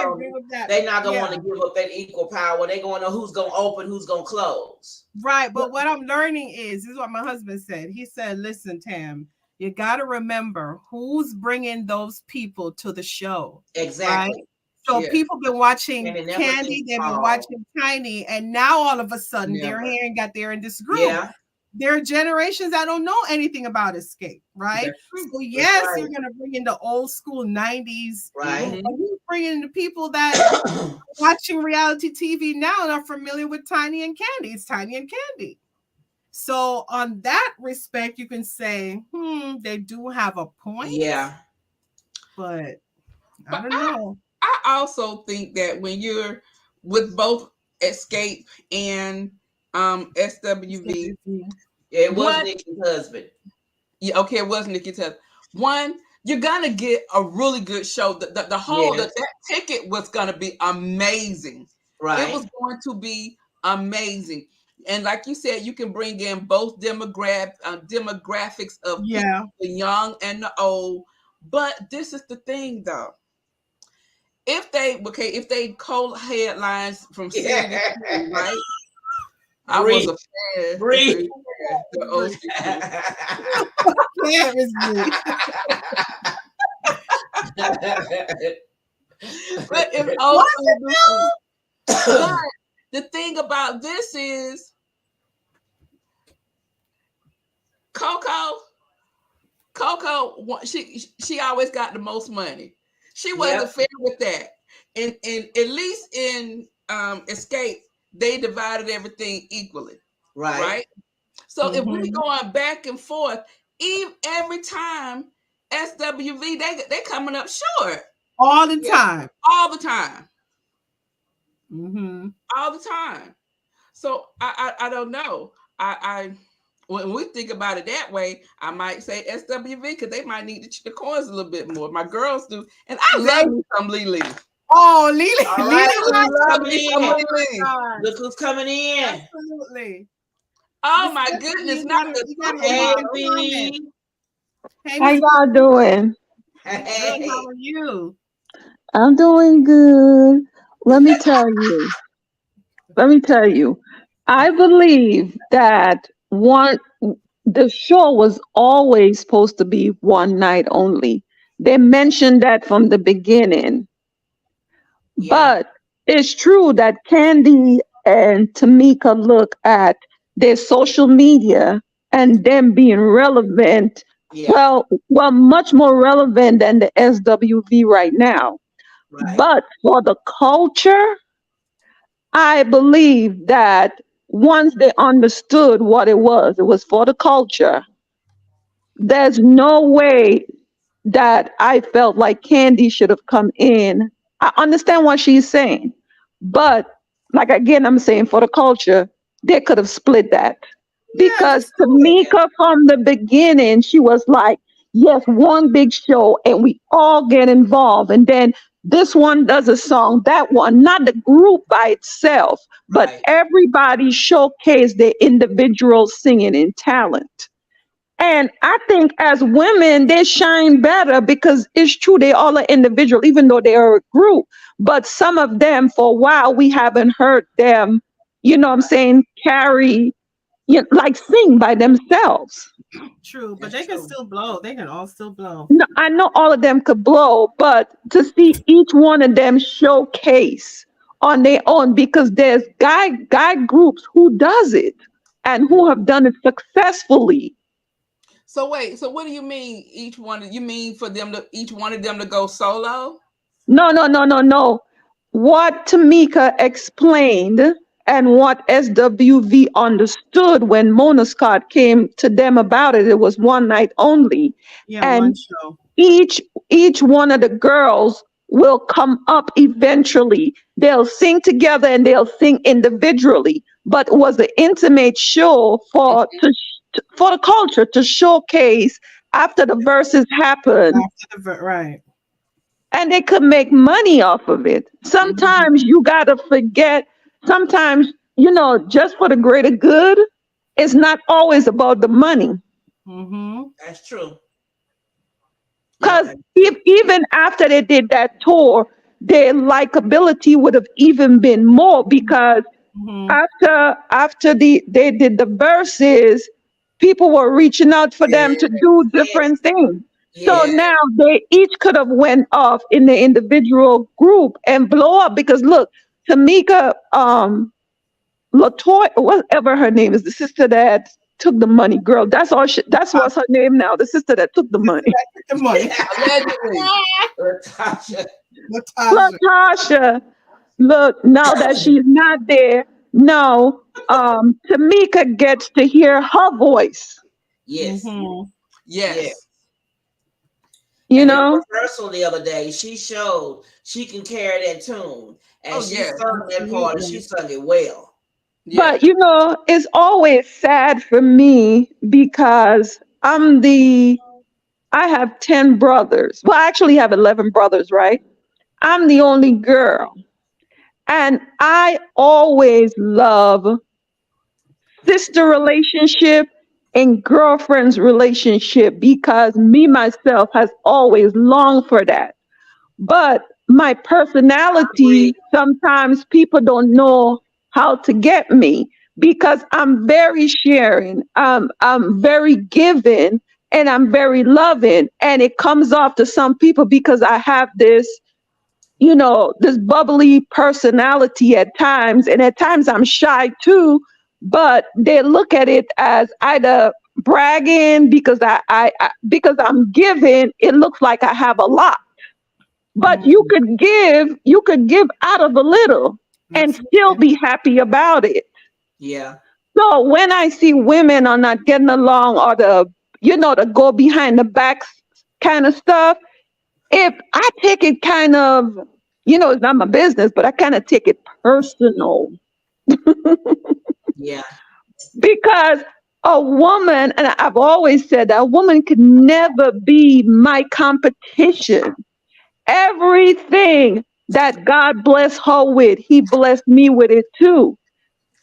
agree with that. They're not going to want to give up that equal power. They're going to know who's going to open, who's going to close. Right. But what I'm learning is what my husband said. He said, listen, Tam, you got to remember who's bringing those people to the show. Exactly. Right? So people been watching Candy, they've been watching Tiny, and now all of a sudden they're here and got there in this group. Yeah. There are generations that don't know anything about Xscape, right? So yes, you're gonna bring in the old school 90s, right? But you bring in the people that are watching reality TV now and are familiar with Tiny and Candy. It's Tiny and Candy. So on that respect, you can say, they do have a point. Yeah. But I don't know. I also think that when you're with both Xscape and SWV, it was Nikki's husband. Yeah, okay, it was Nikki's husband. One, you're gonna get a really good show. The whole that ticket was gonna be amazing. Right, it was going to be amazing. And like you said, you can bring in both demographics of the young and the old. But this is the thing, though. If they co-headlines from city to city, right? I was a fan. Breathe. But if also the thing about this is Coco, she always got the most money. She wasn't fair with that. And at least in Xscape, they divided everything equally. Right? So if we're going back and forth, every time SWV, they coming up short. All the time. All the time. All the time. So I don't know. When we think about it that way, I might say SWV because they might need the coins a little bit more. My girls do, and I love me some Lily. Oh, Lily! All right, look who's coming in. Absolutely. Oh my goodness! How y'all doing? Hey, how are you? I'm doing good. Let me tell you. I believe that the show was always supposed to be one night only. They mentioned that from the beginning. But it's true that Candy and Tamika look at their social media and them being relevant Yeah. Well, much more relevant than the SWV right now. Right. But for the culture, I believe that once they understood what it was for the culture. There's no way that I felt like Candy should have come in. I understand what she's saying, but like again, I'm saying for the culture, they could have split that Yes. because Tamika from the beginning, she was like, yes, one big show, and we all get involved, and then this one does a song, that one, not the group by itself, but Right. everybody showcased their individual singing and talent. And I think as women, they shine better because it's true, they all are individual, even though they are a group. But some of them, for a while, we haven't heard them, you know what I'm saying, carry, like sing by themselves. True, but That's they can true. still blow. They can all still blow. No, I know all of them could blow, but to see each one of them showcase on their own, because there's guy groups who does it and who have done it successfully. So wait, so what do you mean each one? You mean for them to each one of them to go solo? No, no, no, no, no. What Tamika explained and what SWV understood when Mona Scott came to them about it, it was one night only. Yeah, one And show. each each one of the girls will come up eventually. They'll sing together and they'll sing individually. But it was an intimate show for the culture to showcase after the verses happen, After right. and they could make money off of it. Mhm. Sometimes you gotta forget, sometimes, just for the greater good, it's not always about the money. Mhm. That's true. Yeah. Because if, even after they did that tour, their likability would have even been more because Mhm. after they did the verses, people were reaching out for them Yes. to do Yes. different things. So Yes. now they each could have went off in the individual group and blow up because look, Tamika, Latoya, whatever her name is, the sister that took the money, girl. That's all. That's what's her name now. The sister that took the money. The money. Allegedly. Latasha. Latasha. Latasha. Look, now that she's not there, no, Tamika gets to hear her voice. Yes. Mhm. Yes. Yes. You And in know, rehearsal the other day, she showed she can carry that tune, and Oh she yes. sung that part, and she Absolutely. sung it well. Yes. but it's always sad for me because I have 10 brothers. Well, I actually have 11 brothers, right? I'm the only girl. And I always love sister relationship and girlfriend's relationship because me myself has always longed for that. But my Agree. personality, sometimes people don't know how to get me because I'm very sharing, I'm very giving, and I'm very loving. And it comes off to some people because I have this bubbly personality at times, and at times I'm shy too, but they look at it as either bragging because because I'm giving, it looks like I have a lot. But Mhm. you could give out of a little and still Absolutely. be happy about it. Yeah. So when I see women are not getting along or the go behind the back kind of stuff, if I take it kind of, it's not my business, but I kind of take it personal Yeah. because a woman, and I've always said that a woman could never be my competition. Everything that God blessed her with, He blessed me with it too.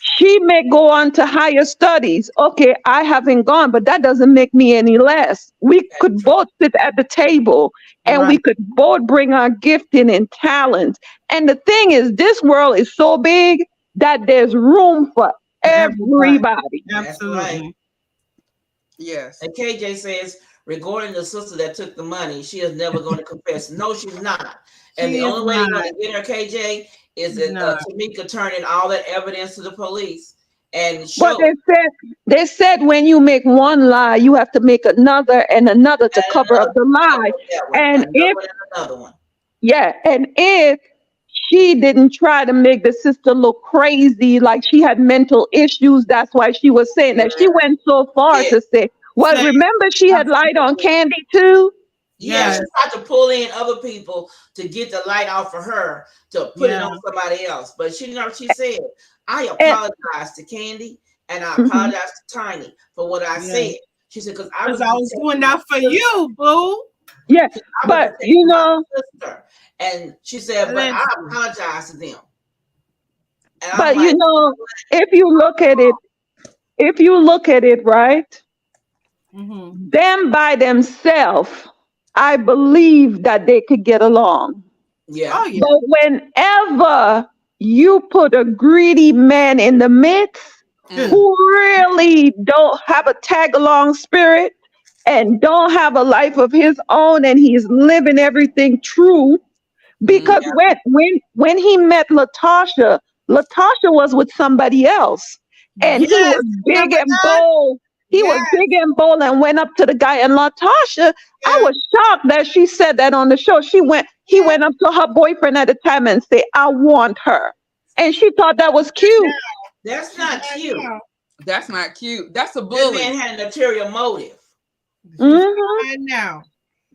She may go on to higher studies. Okay, I haven't gone, but that doesn't make me any less. We That's could true. both sit at the table and we Right. could both bring our gifting and talents. And the thing is, this world is so big that there's room for For everybody. everybody. That's right. Absolutely. Yes. And KJ says, regarding the sister that took the money, she is never going to confess. No, she's not. And the She is only way they're not. going to get her, KJ, is She's that not. Tamika turning all that evidence to the police. and But show. they said when you make one lie, you have to make another and another to cover up the lie. And if another one. yeah, and if she didn't try to make the sister look crazy, like she had mental issues, that's why she was saying that. She went so far to say, well, remember she had lied on Candy too? Yeah, she tried to pull in other people to get the light off of her to put it on somebody else. But she said, I apologize to Candy and I apologize to Tiny for what I said. She said, because I was doing that for you, boo. Yeah, but you know, sister. And she said, but I apologize to them. And but you know, if you look at it, right, them by themselves, I believe that they could get along. Yeah. Oh, yeah. But whenever you put a greedy man in the midst who really don't have a tag along spirit and don't have a life of his own, and he's living everything true, because when he met Latasha was with somebody else, and he was big and bold. He was big and bold and went up to the guy. And Latasha, I was shocked that she said that on the show. He went up to her boyfriend at the time and said, I want her. And she thought that was cute. That's not cute. That's not cute. That's a bully. That man had an ulterior motive. And now.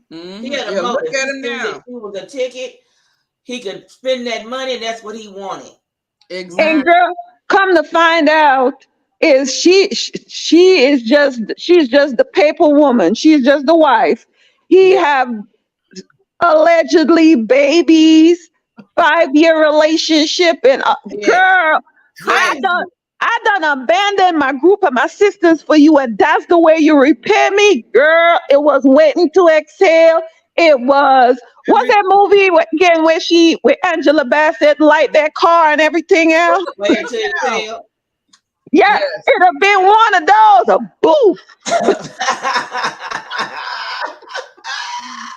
He had a motive. Look at him now. He was a ticket. He could spend that money, and that's what he wanted. Exactly. And girl, come to find out, is she's just the paper woman. She's just the wife. He have allegedly babies, 5-year relationship, and girl, I done abandoned my group of my sisters for you, and that's the way you repay me, girl. It was Waiting to Exhale. It was what's that movie again where Angela Bassett light that car and everything else? Waiting to Exhale. Yes, it'd have been one of those, a booth.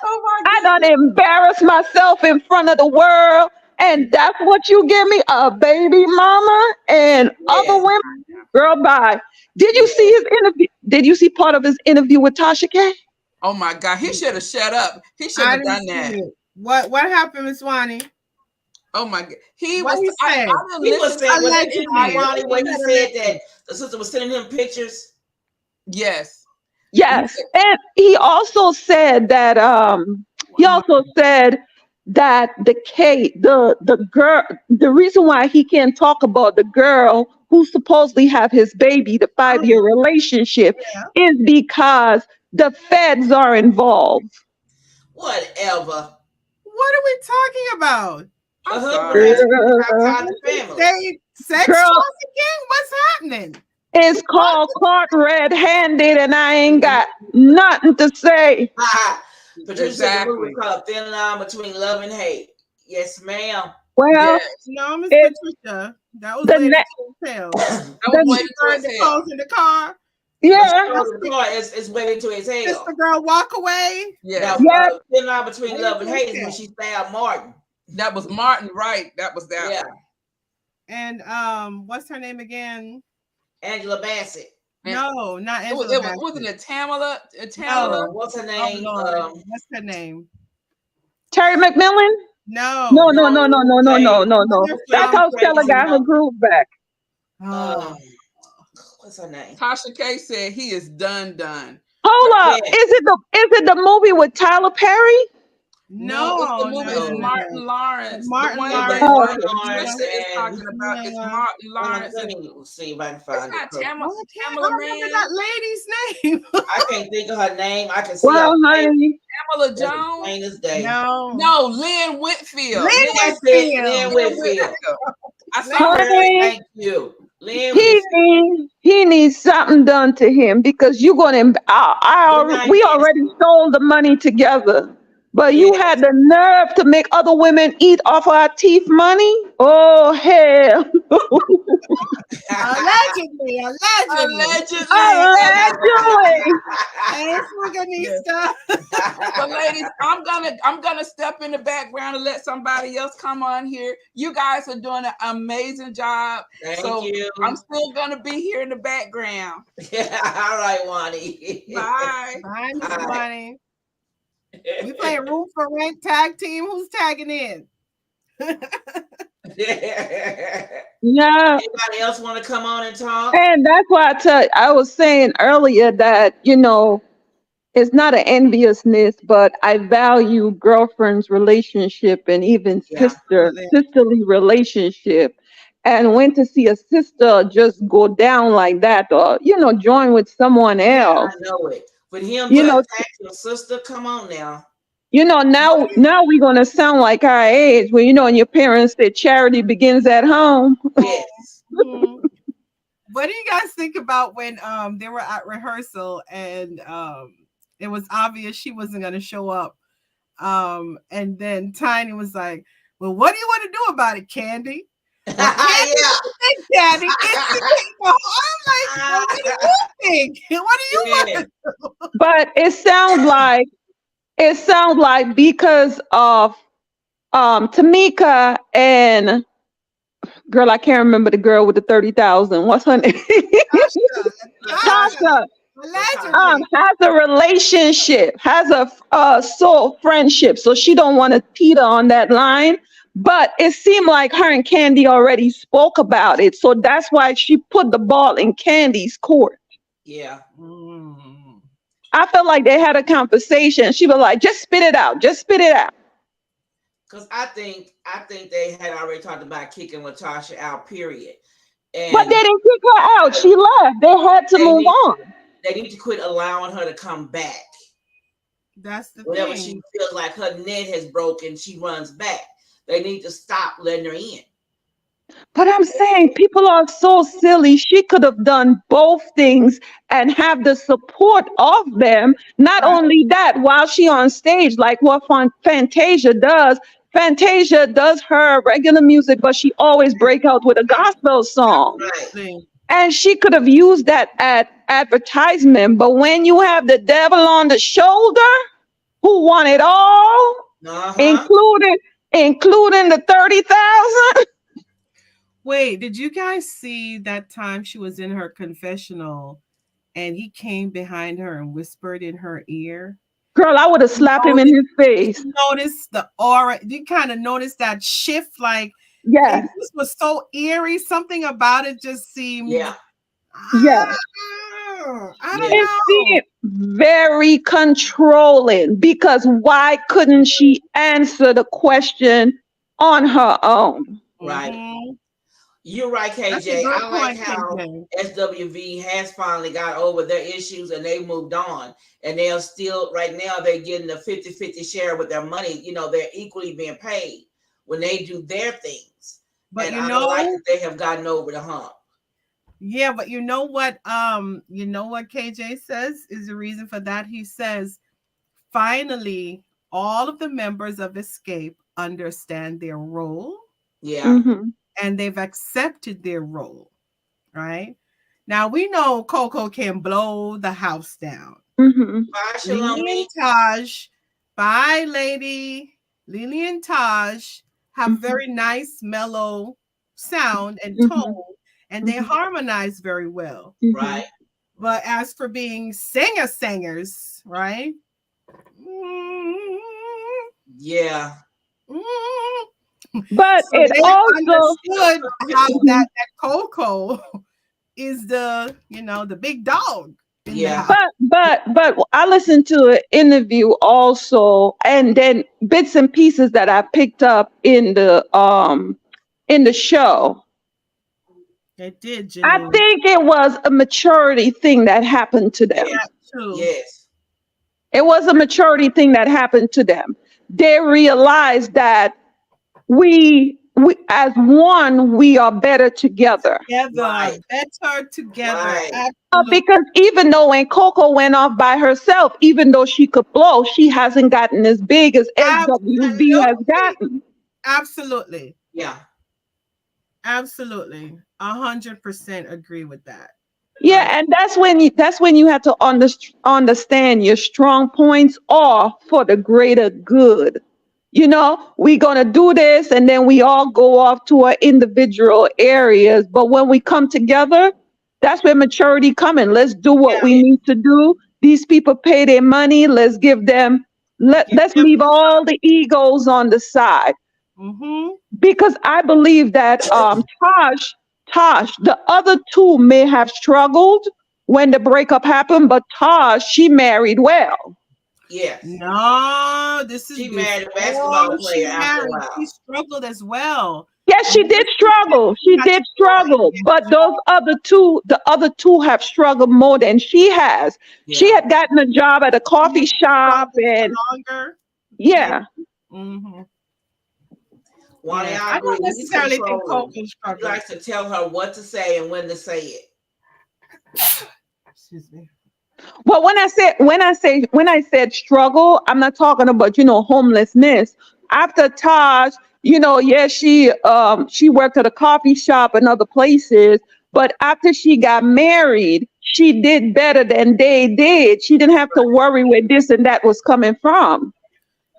Oh my God. I done embarrassed myself in front of the world, and that's what you give me, a baby mama and other women. Girl, bye. Did you see his interview? Did you see part of his interview with Tasha K? Oh my God, he should have shut up. He should have done that. What happened, Miss Wani? Oh my God, he was saying when he said that the sister was sending him pictures. Yes. And he also said that the girl, the reason why he can't talk about the girl who supposedly have his baby, the 5-year relationship, is because the feds are involved. Whatever. What are we talking about? Sex trafficking? What's happening? It's called caught red-handed, and I ain't got nothing to say. Patricia said the movie called Thin Line Between Love and Hate. Yes, ma'am. Well, no, Miss Patricia. That was Waiting to Exhale. That was in the car. Yeah. It's Waiting to Exhale. Just the girl walk away. Yeah. Thin Line Between Love and Hate is when she stabbed Martin. That was Martin, right? That was that. Yeah. And what's her name again? Angela Bassett. No, not Angela Bassett. Wasn't it Tamala? What's her name? What's her name? Terry McMillan? No. That's how Stella got her groove back. What's her name? Tasha K said he is done. Hold up. Is it the movie with Tyler Perry? No, it's the movie with Martin Lawrence. Martin Lawrence. Is talking about it's Martin Lawrence. Let me see if I can find it. Tamala Man. That lady's name. I can't think of her name. I can see honey. Tamala Jones. Plain as day. No, Lynn Whitfield. Lynn Whitfield. I saw her. Thank you. He needs something done to him because you're gonna. We already stole the money together. But you had the nerve to make other women eat off our teeth money? Oh, hell. Allegedly. Allegedly. Allegedly. Thanks, Morganista. But ladies, I'm gonna step in the background and let somebody else come on here. You guys are doing an amazing job. Thank you. I'm still gonna be here in the background. All right, Wani. Bye. Bye, Miss Wani. We playing Room for Rent tag team. Who's tagging in? Yeah. Anybody else want to come on and talk? And that's why I was saying earlier that, it's not an enviousness, but I value girlfriend's relationship and even sisterly relationship. And when to see a sister just go down like that, or join with someone else. I know it. But him to attack your sister, come on now. Now we're gonna sound like our age, where and your parents said charity begins at home. Yes. What do you guys think about when they were at rehearsal and it was obvious she wasn't gonna show up? And then Tiny was like, "Well, what do you want to do about it, Candy?" Well, Candy, I'm like, well, what do you think? What do you want to do? But it sounds like because of Tamika and girl, I can't remember the girl with the 30,000. What's her name? Tasha. Has a relationship, has a soul friendship, so she don't want to teeter on that line. But it seemed like her and Candy already spoke about it, so that's why she put the ball in Candy's court. Yeah. I felt like they had a conversation. She was like, "Just spit it out. Just spit it out." Because I think they had already talked about kicking Latasha out. Period. But they didn't kick her out. She left. They had to move on. They need to quit allowing her to come back. That's the Whenever thing. she feels like her net has broken, she runs back. They need to stop letting her in. But I'm saying people are so silly. She could have done both things and have the support of them. Not only that, while she on stage, like what Fantasia does. Fantasia does her regular music, but she always break out with a gospel song. Right. And she could have used that at advertisement. But when you have the devil on the shoulder, who want it all, including the 30,000. Wait, did you guys see that time she was in her confessional and he came behind her and whispered in her ear? Girl, I would have slapped him in his face. Notice the aura. You kind of noticed that shift, like, yes, this was so eerie. Something about it just seemed, yeah. I don't know. Seemed very controlling, because why couldn't she answer the question on her own? Right. Mm-hmm. You're right, KJ. I like how SWV has finally got over their issues and they moved on. And they're still, right now, they're getting a 50-50 share with their money. They're equally being paid when they do their things. But I like that they have gotten over the hump. Yeah, but you know what KJ says is the reason for that? He says, finally, all of the members of Xscape understand their role. Yeah. Mm-hmm. And they've accepted their role, right? Now, we know Coco can blow the house down. Mm-hmm. Bye, Taj, bye, lady. Lily and Taj have very nice, mellow sound and tone, and they harmonize very well. Right. But as for being singers, right? Yeah. But so it also understood how that Coco is the big dog. Yeah. But I listened to an interview also, and then bits and pieces that I picked up in the show. It did, Janine. I think it was a maturity thing that happened to them. Yeah, too. Yes. It was a maturity thing that happened to them. They realized that we as one, we are better together. Right. Better together. Right. Because even though when Coco went off by herself, even though she could blow, she hasn't gotten as big as SWV has gotten. Absolutely. Yeah. Absolutely. 100% agree with that. Yeah, and that's when you have to understand your strong points are for the greater good. We're gonna do this, and then we all go off to our individual areas. But when we come together, that's where maturity comes in. Let's do what we need to do. These people pay their money. Let's give them. Let's leave all the egos on the side. Mm-hmm. Because I believe that Tosh, the other two may have struggled when the breakup happened, but Tosh, she married well. Yes. No, she married a basketball player after a while. She struggled as well. Yes, she did struggle. She did struggle. But those the other two have struggled more than she has. Yeah. She had gotten a job at a coffee shop and longer. Yeah. Mm-hmm. Wally, I don't necessarily think Coco struggled. He likes to tell her what to say and when to say it. Excuse me. Well, when I said struggle, I'm not talking about homelessness. After Taj, she worked at a coffee shop and other places, but after she got married, she did better than they did. She didn't have to worry where this and that was coming from.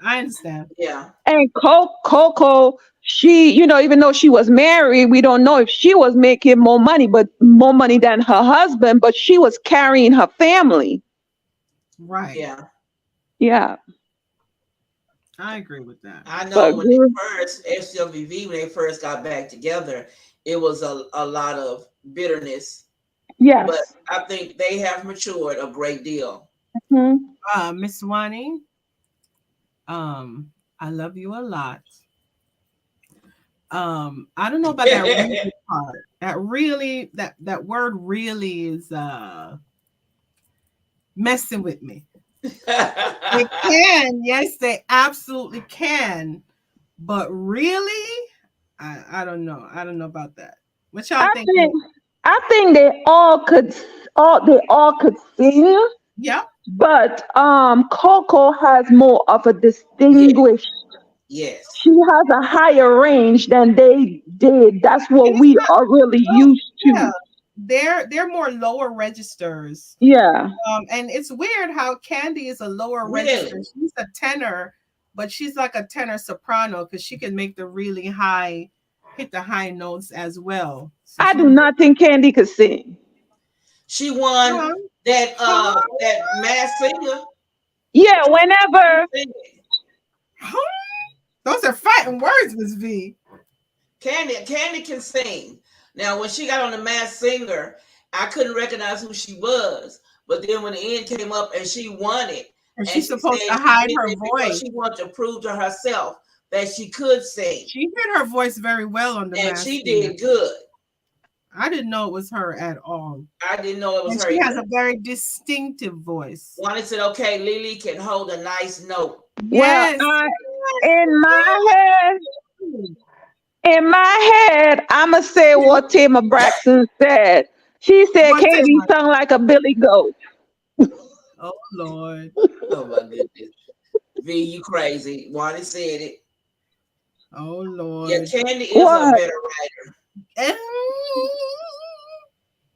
I understand. Yeah. And Coco, she, even though she was married, we don't know if she was making more money than her husband, but she was carrying her family. Right. Yeah. Yeah. I agree with that. I know when SWV, when they first got back together, it was a lot of bitterness. Yes. But I think they have matured a great deal. Mm-hmm. Miss Wani, I love you a lot. I don't know about that really part. That word really is messing with me. They can, yes, they absolutely can, but really, I don't know. I don't know about that. What y'all think? I think they all could sing. Yeah. But Coco has more of a distinguished. Yes. She has a higher range than they did. That's what we are really used to. Yeah. They're more lower registers. Yeah. And it's weird how Candy is a lower register. She's a tenor, but she's like a tenor soprano because she can make the really high, hit the high notes as well. So I do not think Candy could sing. She won that Masked Singer. Yeah, whenever. Those are fighting words, Miss V. Candy can sing. Now, when she got on the Masked Singer, I couldn't recognize who she was. But then when the end came up and she won it, and she's supposed to hide her voice. She wanted to prove to herself that she could sing. She did her voice very well on the Masked Singer. And she did good. I didn't know it was her at all. I didn't know it was her. She has a very distinctive voice. Wani said, okay, Lily can hold a nice note. Yes. Well, in my head, I'ma say what Tamar Braxton said. She said Katie sung like a billy goat. Oh Lord. Oh my goodness. V, you crazy. Wani said it. Oh Lord. Yeah, Candy is a better writer.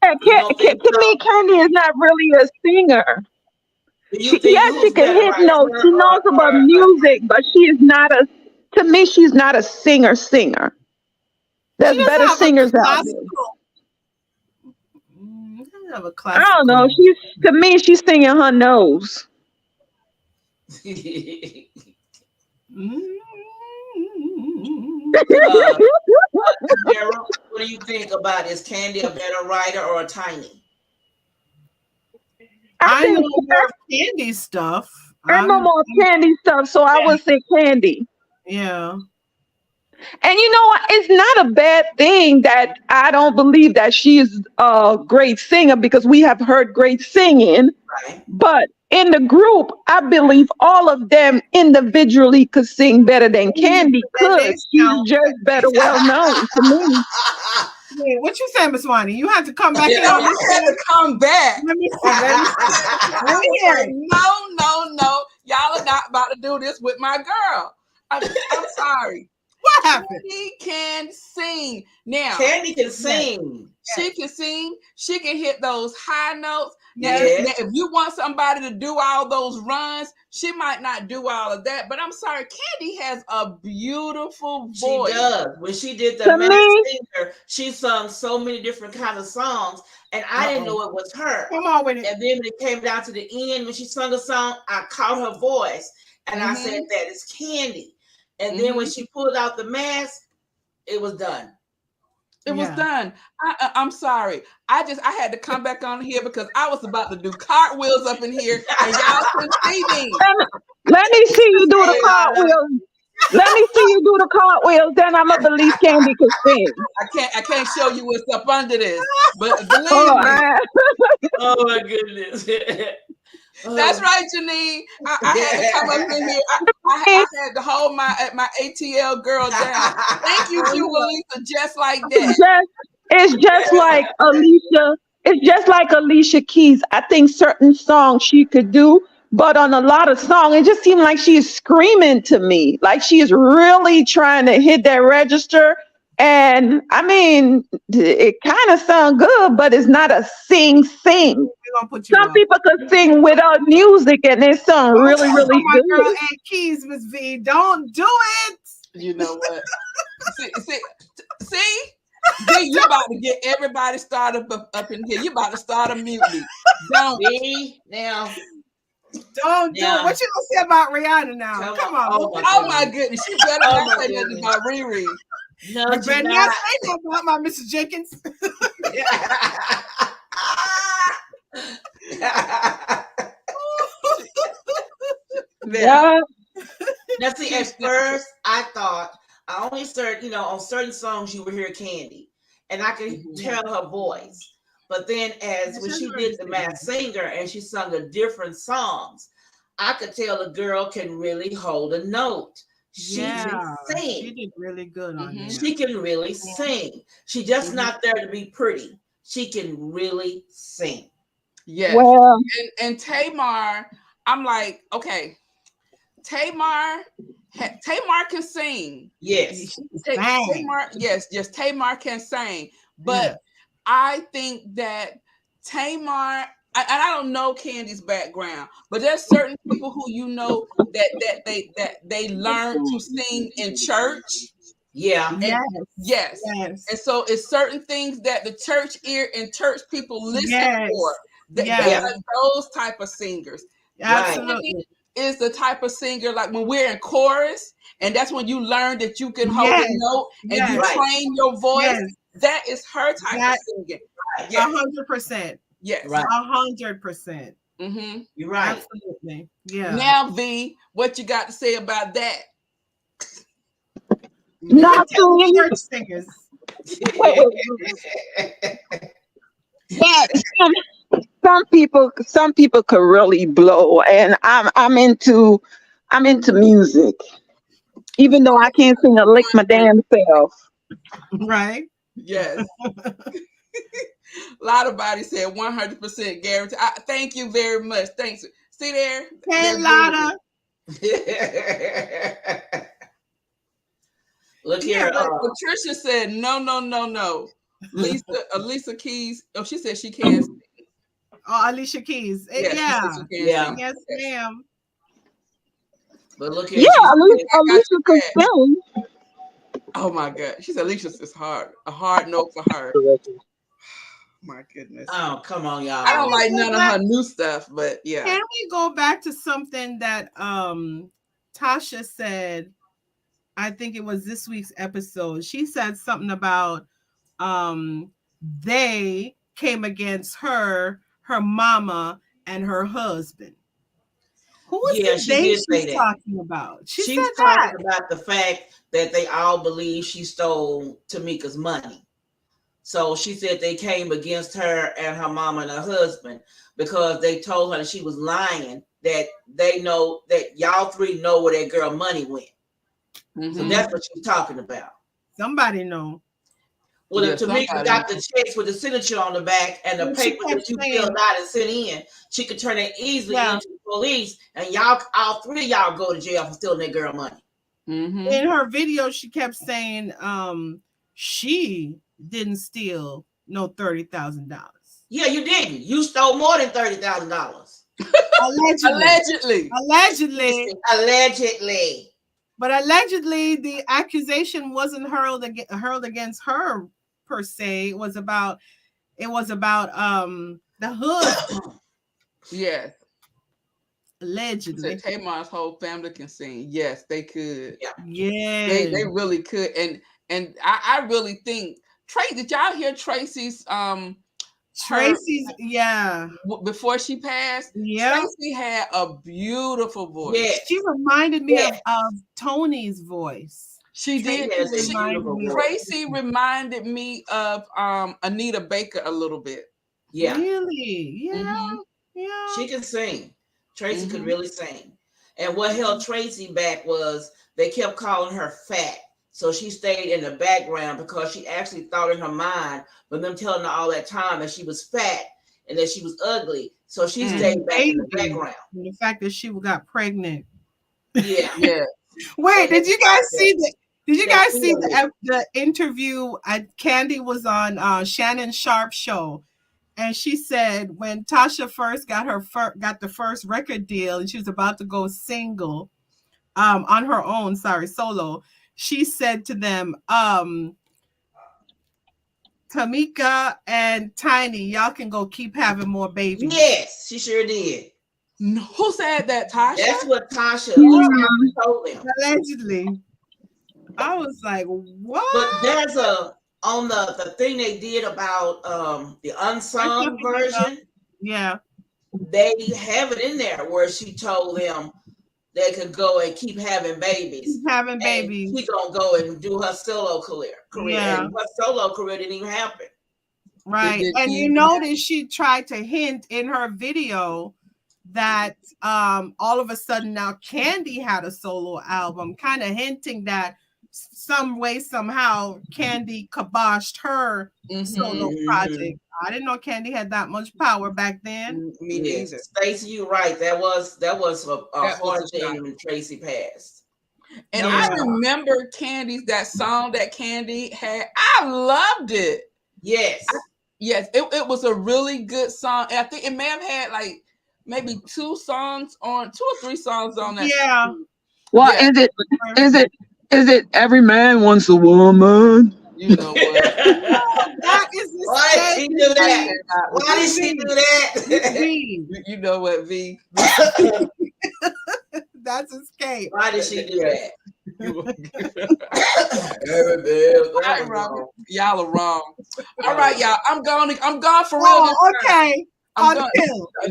To me, Candy is not really a singer. She can hit notes. She knows about music, but she is not to me, she's not a singer. There's better singers out there. I don't know. To me, she's singing her nose. Daryl, what do you think about is Candy a better writer or a Tiny? I know more of Candy stuff. I know more Candy stuff, so I would say Candy. Yeah. And you know what? It's not a bad thing that I don't believe that she's a great singer because we have heard great singing. Right. But in the group, I believe all of them individually could sing better than Candy could. She's just better well known to me. Wait, what you say, Miss Wani? You have to come back in on this. I had to come back. Let me see. Let me hear it. No. Y'all are not about to do this with my girl. I'm sorry. What happened? Candy can sing. Now, Candy can sing. She can sing. She can hit those high notes. Yes. Now, if you want somebody to do all those runs, she might not do all of that. But I'm sorry, Candy has a beautiful voice. She does. When she did the Masked Singer, she sung so many different kinds of songs, and I didn't know it was her. Come on with it. And then when it came down to the end, when she sung a song, I caught her voice, and I said, that is Candy. And then when she pulled out the mask, it was done. It was done. I'm sorry. I had to come back on here because I was about to do cartwheels up in here and y'all couldn't see me. Let me see you do the cartwheels. Let me see you do the cartwheels. Then I'm gonna believe Candy can sing. I can't show you what's up under this, but believe me. Oh my goodness. That's right, Janine. I had to come up in here. I had to hold my ATL girl down. Thank you, Juanita, just like that. It's just like Alicia. It's just like Alicia Keys. I think certain songs she could do, but on a lot of songs, it just seemed like she is screaming to me. Like she is really trying to hit that register. And I mean, it kind of sounds good, but it's not a sing. Some people could sing without music and it sounds really good. Girl and Keys, Miss V, don't do it. You know what? see? V, you about to get everybody started up in here. You about to start a mutiny. Don't be now. Don't do it. What you gonna say about Rihanna now? Come on. Oh my goodness. She better not say nothing about Riri. No, you better not say nothing about my Mrs. Jenkins. Yeah. Now see, at first I thought I only started, on certain songs you would hear Candy, and I could tell her voice. But then when she did the Masked Singer and she sung a different songs, I could tell the girl can really hold a note. She can sing. She did really good on that. She can really sing. She's just not there to be pretty. She can really sing. Yes. Well, and Tamar, I'm like, okay, Tamar can sing. Yes. Tamar can sing. But I think that Tamar, and I don't know Candy's background, but there's certain people who that they learn to sing in church. Yeah. Yes. And so it's certain things that the church ear and church people listen for. They are those type of singers. Absolutely. Right. Is the type of singer like when we're in chorus, and that's when you learn that you can hold a note and you train your voice. Yes. That is her type of singing. 100%. Yes. 100%. Mm-hmm. You're right. Absolutely. Yeah. Now, V, what you got to say about that? Not to church singers. Some people could really blow, and I'm into music, even though I can't sing a lick my damn self. Right. Yes. A lot of bodies said 100% guarantee. Thank you very much. Thanks. See there? Hey, Lotta. Look here. Patricia said no. Alicia Keys. Oh, she said she can sing. Oh, Alicia Keys. Yes, Yes, ma'am. But look here. Yeah, Alicia can sing. Oh my God. She said Alicia's is hard. A hard note for her. My goodness. Oh, come on, y'all. I don't like none of her new stuff, but yeah. Can we go back to something that Tasha said? I think it was this week's episode. She said something about they came against her mama, and her husband. Who is she talking about? She's talking about the fact that they all believe she stole Tamika's money. So she said they came against her and her mama and her husband because they told her that she was lying, that they know that y'all three know where that girl money went. Mm-hmm. So that's what she's talking about. Somebody know. Well, if Tamika got the checks with the signature on the back and the paper that you filled out and sent in, she could turn it easily into the police, and y'all, all three of y'all, go to jail for stealing that girl money. Mm-hmm. In her video, she kept saying she didn't steal no $30,000. Yeah, you didn't. You stole more than $30,000. Allegedly. But allegedly, the accusation wasn't hurled against her per se. It was about the hood. Yes. Allegedly. So Tamar's whole family can sing. Yes, they could. Yeah. They really could. And I really think did y'all hear Tracy's before she passed? Yeah. Tracy had a beautiful voice. Yeah. She reminded me of Tony's voice. She did. Tracy reminded me of Anita Baker a little bit. Yeah. Really? Yeah. Mm-hmm. Yeah. She can sing. Tracy could really sing. And what held Tracy back was they kept calling her fat. So she stayed in the background because she actually thought in her mind, with them telling her all that time that she was fat and that she was ugly. So she stayed back in the background. And the fact that she got pregnant. Yeah. Yeah. Wait, did you guys see the the interview? Candy was on Shannon Sharp's show. And she said when Tasha first got the first record deal and she was about to go single on her own, solo, she said to them, Tamika and Tiny, y'all can go keep having more babies. Yes, she sure did. Who said that, Tasha? That's what Tasha told them. Allegedly. I was like, what? But there's on the thing they did about the unsung version. Yeah. They have it in there where she told them they could go and keep having babies. She's gonna go and do her solo career. Yeah. And her solo career didn't even happen. Right. And you notice she tried to hint in her video that all of a sudden now Candy had a solo album, kind of hinting that some way, somehow, Candy kiboshed her solo project. I didn't know Candy had that much power back then. Me neither. Stacey, you're right. That was a hard thing when Tracy passed. And I remember that song that Candy had. I loved it. Yes. Yes, it was a really good song. I think it may have had like maybe 2 or 3 songs on that. Yeah. Well, is it Every Man Wants a Woman? You know what? That is Why did she do that? Why did she do that? You know what, V? That's Xscape. Why did she do that? Y'all are wrong. All right, y'all. I'm gone for real. Oh, okay. Don't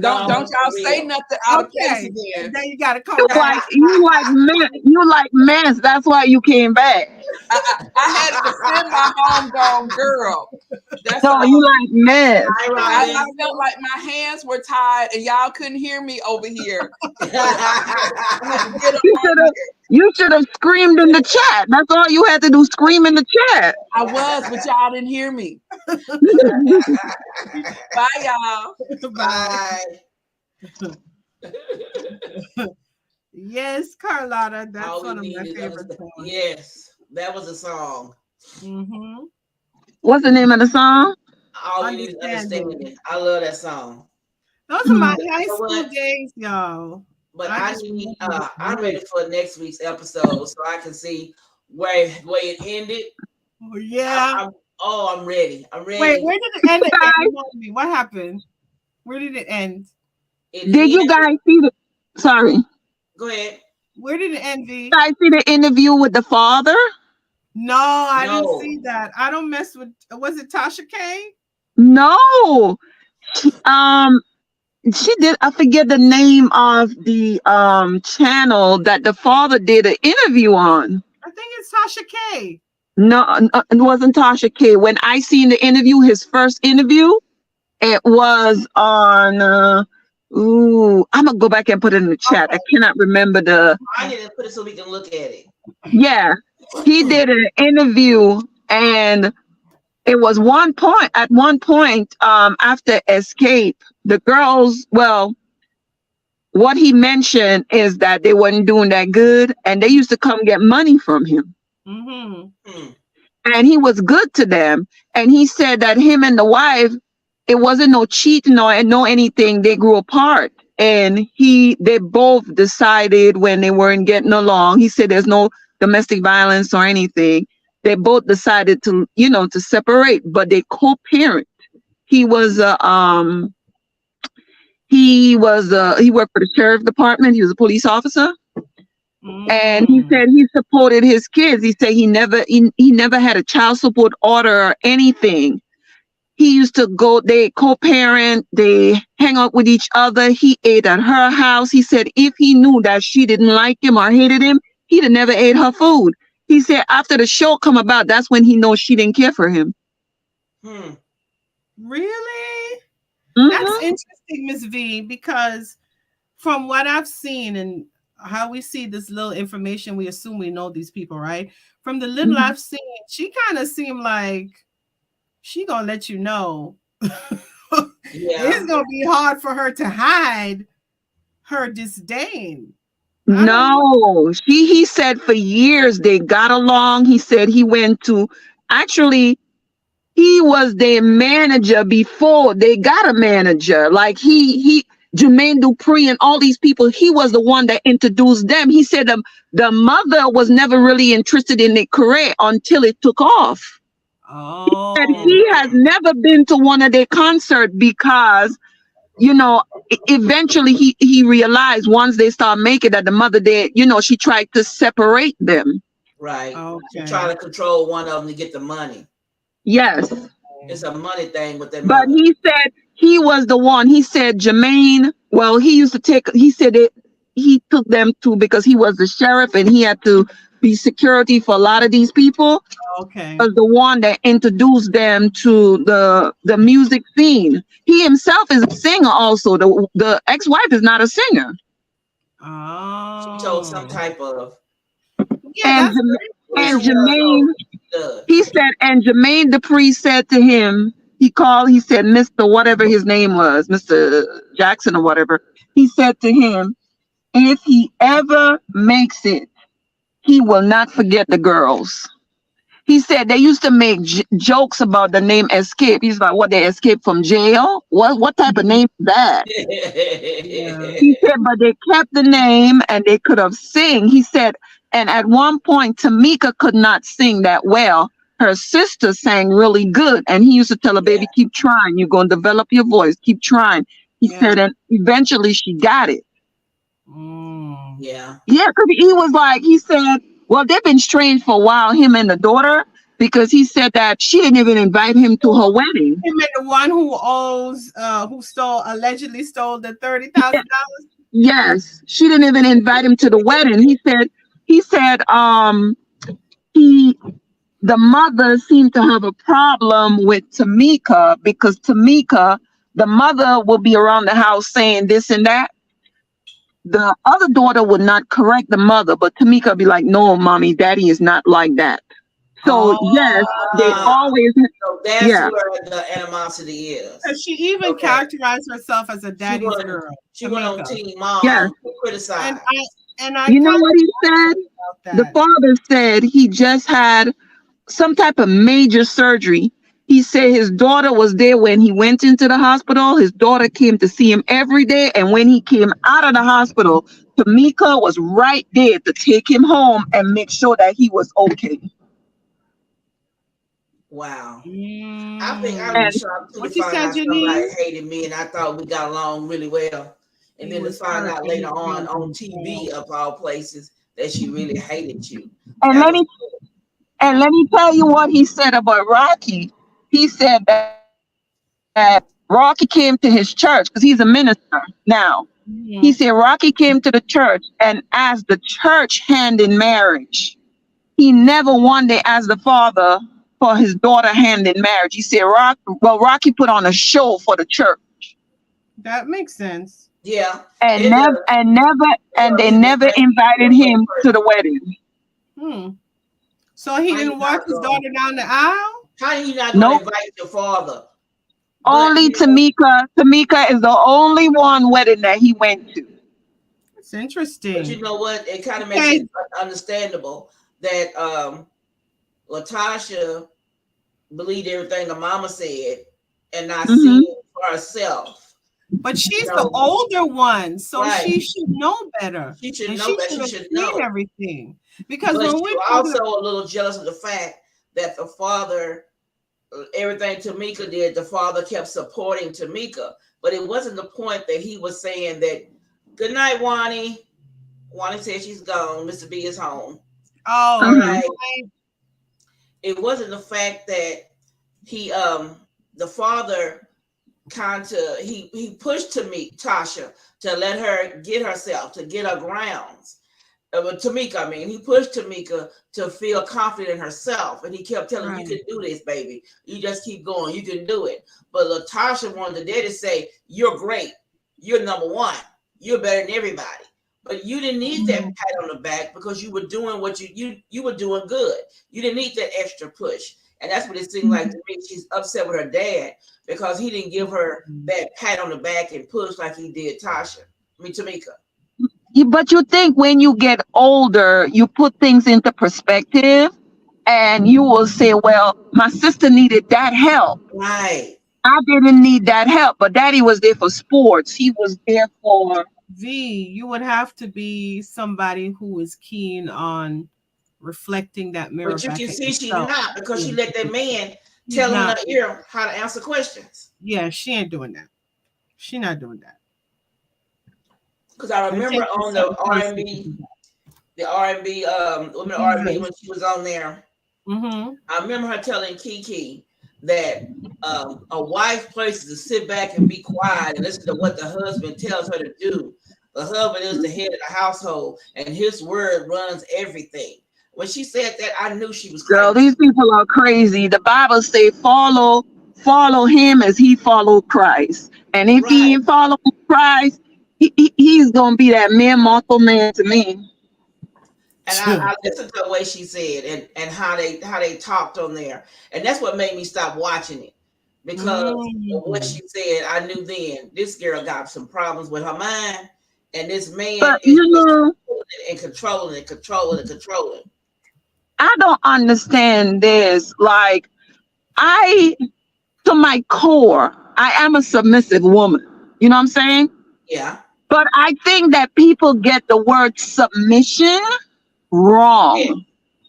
y'all say nothing out of place again. Then you gotta come back. You like mess. That's why you came back. I had to defend my homegrown girl. That's so you like mess. I felt like my hands were tied and y'all couldn't hear me over here. You should have screamed in the chat. That's all you had to do, scream in the chat. I was, but y'all didn't hear me. Bye, y'all. Bye. Yes, Carlotta. That's one of my favorite songs. Yes, that was a song. Mm-hmm. What's the name of the song? All You Need to Understand It. I love that song. Those are my high school days, y'all. But I'm ready for next week's episode so I can see where it ended. Oh, yeah. I'm ready. Wait, where did it end? What happened? Where did it end? Did you guys see the? Sorry. Go ahead. Where did it end? Did you guys see the interview with the father? No, I didn't see that. I don't mess with. Was it Tasha K? No. She did. I forget the name of the channel that the father did an interview on. I think it's Tasha K. No, it wasn't Tasha K. When I seen the interview, his first interview, it was on. I'm gonna go back and put it in the chat. Okay. I cannot remember the. I need to put it so we can look at it. Yeah, he did an interview, and it was one point. At one point, after Xscape, the girls. Well, what he mentioned is that they weren't doing that good, and they used to come get money from him. Mm-hmm. And he was good to them. And he said that him and the wife, it wasn't no cheating or no anything. They grew apart, and they both decided when they weren't getting along. He said there's no domestic violence or anything. They both decided to, to separate, but they co-parent. He was he worked for the sheriff department. He was a police officer. And he said he supported his kids. He said he never had a child support order or anything. He used to go, they co-parent, they hang out with each other. He ate at her house. He said if he knew that she didn't like him or hated him, he'd have never ate her food. He said after the show come about, that's when he knows she didn't care for him. Really? Mm-hmm. That's interesting, Miss V, because from what I've seen and how we see this little information, we assume we know these people, right? From the little I've seen, she kind of seemed like she gonna let you know. It's gonna be hard for her to hide her disdain. No, he said for years they got along. He said he went to, actually he was their manager before they got a manager. Like Jermaine Dupree and all these people, he was the one that introduced them. He said the mother was never really interested in their career until it took off. Oh. He said he has never been to one of their concerts because, eventually he realized once they start making that the mother did, she tried to separate them. Right. Okay. Trying to control one of them to get the money. Yes. It's a money thing with them. But he said he was the one. He said Jermaine, well, he said he took them to, because he was the sheriff and he had to be security for a lot of these people. Okay. Was the one that introduced them to the music scene. He himself is a singer also. The ex-wife is not a singer. Oh. She told some type of. Yeah, and Jermaine, he said, and Jermaine Dupree said to him, he said, Mr. whatever his name was, Mr. Jackson or whatever. He said to him, if he ever makes it, he will not forget the girls. He said they used to make jokes about the name Xscape. He's like, what, they escaped from jail? What type of name is that? He said, but they kept the name and they could have sing. He said, and at one point, Tamika could not sing that well. Her sister sang really good. And he used to tell her, baby, keep trying. You're going to develop your voice. Keep trying. He said, and eventually she got it. Yeah. Yeah, because he was like, he said, well, they've been strange for a while, him and the daughter, because he said that she didn't even invite him to her wedding. Him and the one who allegedly stole the $30,000. Yes, she didn't even invite him to the wedding. He said, the mother seemed to have a problem with Tamika because Tamika, the mother will be around the house saying this and that. The other daughter would not correct the mother, but Tamika would be like, no, mommy, daddy is not like that. So yes, they always. So that's where the animosity is. And she even characterized herself as a daddy's girl. She went on Teen Mom. Yes. Criticized. And I you know what he said? The father said he just had some type of major surgery. He said his daughter was there when he went into the hospital. His daughter came to see him every day. And when he came out of the hospital, Tamika was right there to take him home and make sure that he was okay. Wow. I think I was shocked to find out somebody hated me and I thought we got along really well. And then to find out later on TV of all places that she really hated you. And let me tell you what he said about Rocky. He said that Rocky came to his church because he's a minister now. He said Rocky came to the church and asked the church hand in marriage. he never wanted to ask the father for his daughter hand in marriage. He said, Rocky put on a show for the church. That makes sense. Yeah. And they never invited him to the wedding. So he didn't walk his daughter down the aisle? How are you not going to invite your father? Only Tamika. Tamika is the only one wedding that he went to. It's interesting. But you know what? It kind of makes it understandable that Latasha believed everything the mama said and not see it for herself. But she's the older one, so she should know better. She should know that. She should know everything. Because when we also a little jealous of the fact that the father, everything Tamika did, the father kept supporting Tamika. But it wasn't the point that he was saying that, good night, Wani. Wani said she's gone. Mr. B is home. Oh, right. It wasn't the fact that he, the father, he pushed Tasha to let her get herself, to get her grounds. Tamika, I mean, he pushed Tamika to feel confident in herself, and he kept telling her, you can do this, baby. You just keep going. You can do it. But Latasha wanted the daddy to say, you're great. You're number one. You're better than everybody. But you didn't need that pat on the back because you were doing what you were doing good. You didn't need that extra push. And that's what it seemed like to me. She's upset with her dad because he didn't give her that pat on the back and push like he did Tamika. But you think when you get older, you put things into perspective and you will say, well, my sister needed that help. Right. I didn't need that help, but daddy was there for sports. He was there for... V, you would have to be somebody who is keen on reflecting that mirror. But you can see she's not, because she let that man tell in her ear how to answer questions. Yeah, she ain't doing that. She not doing that. Because I remember on the R&B, women R&B, when she was on there, I remember her telling Kiki that a wife's place is to sit back and be quiet and listen to what the husband tells her to do. The husband is the head of the household, and his word runs everything. When she said that, I knew she was crazy. Girl, these people are crazy. The Bible say follow him as he followed Christ. And if he ain't following Christ, he's gonna be that mere mortal man to me. And I listened to the way she said and how they talked on there. And that's what made me stop watching it. Because of what she said, I knew then this girl got some problems with her mind. And this man is controlling. I don't understand this. Like, to my core, I am a submissive woman. You know what I'm saying? Yeah. But I think that people get the word submission wrong. Yeah.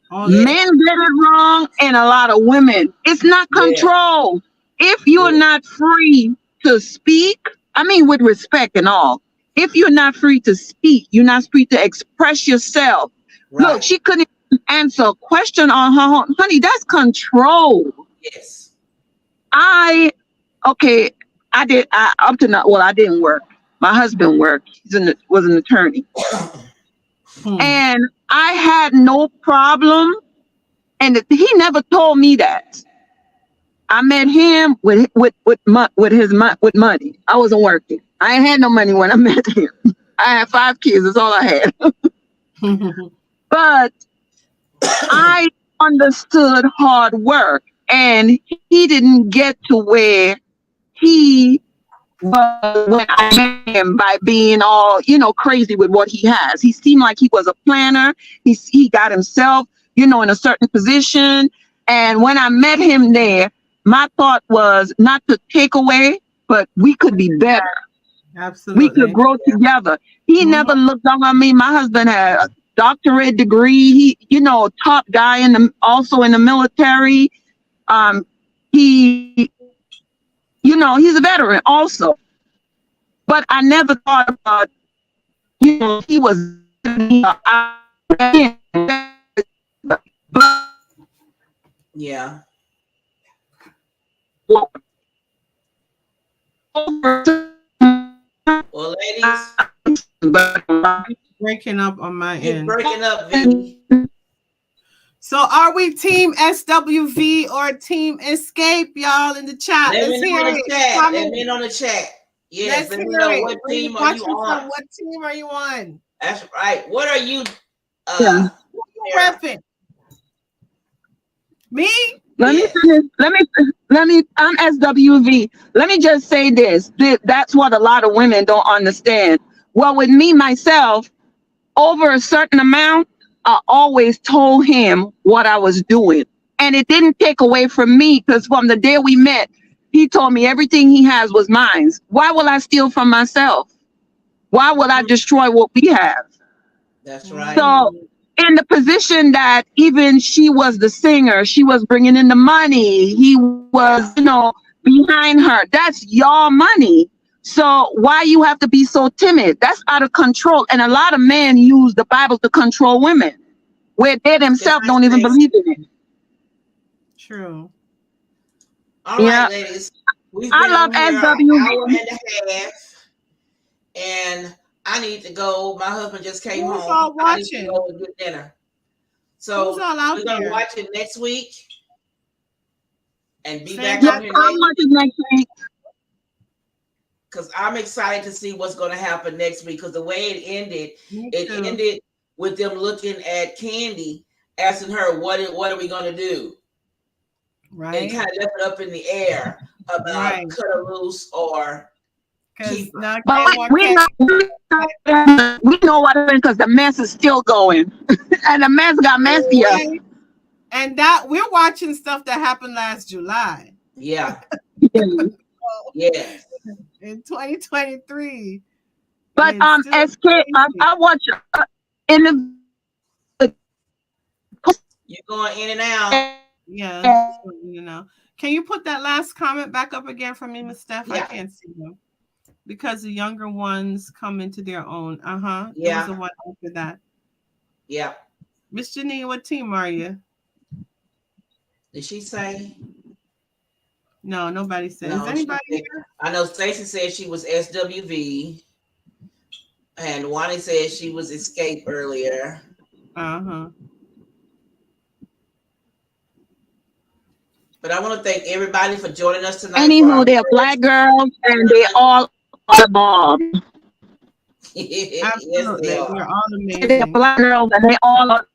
Oh, yeah. Men get it wrong, and a lot of women. It's not control. Yeah. If you're not free to speak, I mean, with respect and all, if you're not free to speak, you're not free to express yourself. Right. Look, she couldn't answer a question on her own. Honey, that's control. Yes. I didn't work. My husband worked. Was an attorney. And I had no problem. And he never told me that. I met him with money. I wasn't working. I ain't had no money when I met him. I had 5 kids. That's all I had. But I understood hard work, and he didn't get to where he was when I met him by being all, crazy with what he has. He seemed like he was a planner. He got himself, in a certain position. And when I met him there, my thought was not to take away, but we could be better. Absolutely. We could grow together. He never looked down on me. My husband had a doctorate degree. He, top guy also in the military. He's a veteran also. But I never thought about, he was. Yeah. Well, ladies, breaking up on my end. Breaking up, Vicky. So are we team SWV or team Xscape, y'all, in the chat? Let Let's me know hear in the it. chat. Let me know in the chat. Yes, let me know what team are you on. What team are you on? That's right. What are you Yeah. Repping? Me? Let me, I'm SWV. Let me just say this. That's what a lot of women don't understand. Well, with me, myself, over a certain amount, I always told him what I was doing. And it didn't take away from me because from the day we met, he told me everything he has was mine. Why will I steal from myself? Why will I destroy what we have? That's right. So in the position that even she was the singer, she was bringing in the money, he was, behind her. That's your money. So why you have to be so timid? That's out of control. And a lot of men use the Bible to control women, where they themselves don't even believe in it. True. All right, ladies. We've been I love on here SWV. an hour and a half, and I need to go. My husband just came home. All watching? I need to go and get dinner. So we're gonna watch it next week and be back on here next week. Because I'm excited to see what's going to happen next week. Because the way it ended with them looking at Candy, asking her, "What are we going to do?" Right. And kind of left it up in the air about cut her loose or keep her. But we know what happened because the mess is still going, and the mess got messier. And that we're watching stuff that happened last July. Yeah. Yes. In 2023. But Xscape, I watch in the. You're going in and out. Yeah. Can you put that last comment back up again for me, Miss Steph? Yeah. I can't see them because the younger ones come into their own. Yeah. There was the one after that. Yeah. Miss Janine, what team are you? Did she say? No, nobody said. Is anybody here? I know Stacey said she was SWV, and Wani said she was Xscape earlier. But I want to thank everybody for joining us tonight. Anywho, they're black girls, and they all are bomb. Absolutely, they're all amazing. They're black girls, and they all are.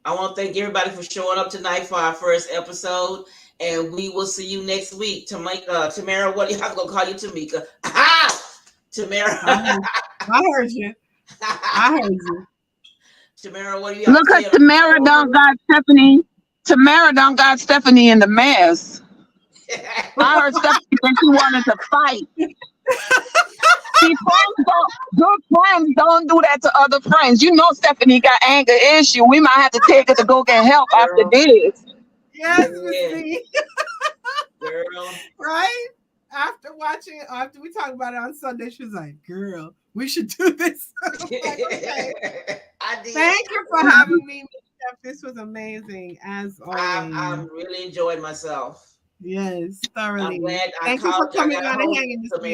I want to thank everybody for showing up tonight for our first episode. And we will see you next week. Tamara, what y'all gonna call you, Tamika? Tamara. I heard you. Tamara, what do you have to say? Look at Tamara done got Stephanie. Tamara done got Stephanie in the mess. I heard Stephanie that she wanted to fight. Good friends don't do that to other friends. You know Stephanie got anger issue. We might have to take her to go get help after this. Yes, Miss Girl. Right? After we talked about it on Sunday, she was like, "Girl, we should do this." Okay. I did. Thank you for having me, Miss Steph. This was amazing, as always. I'm really enjoyed myself. Yes, thoroughly. I'm glad Thank you for coming on and hanging with me.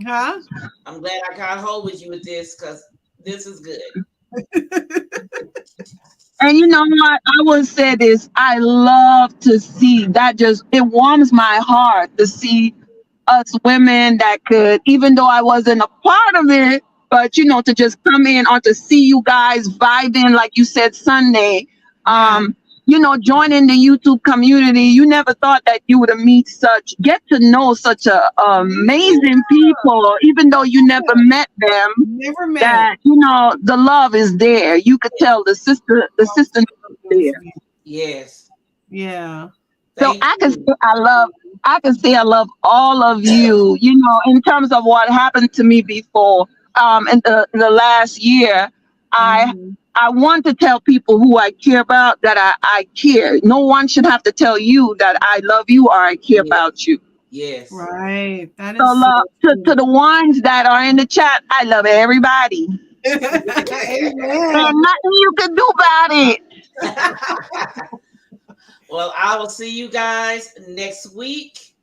Huh? I'm glad I got hold with you with this because this is good. And you know what? I will say this. I love to see that. It warms my heart to see us women that could, even though I wasn't a part of it, but to just come in or to see you guys vibing, like you said, Sunday, joining the YouTube community. You never thought that you would get to know such amazing people, even though you never met them. Never met. That the love is there. You could tell the sister is there. Yes. Yeah. So I can say I love all of you. In terms of what happened to me before, in the last year, I want to tell people who I care about that I care. No one should have to tell you that I love you or I care about you. Yes. Right. That is to the ones that are in the chat, I love everybody. Amen. There's nothing you can do about it. Well, I will see you guys next week.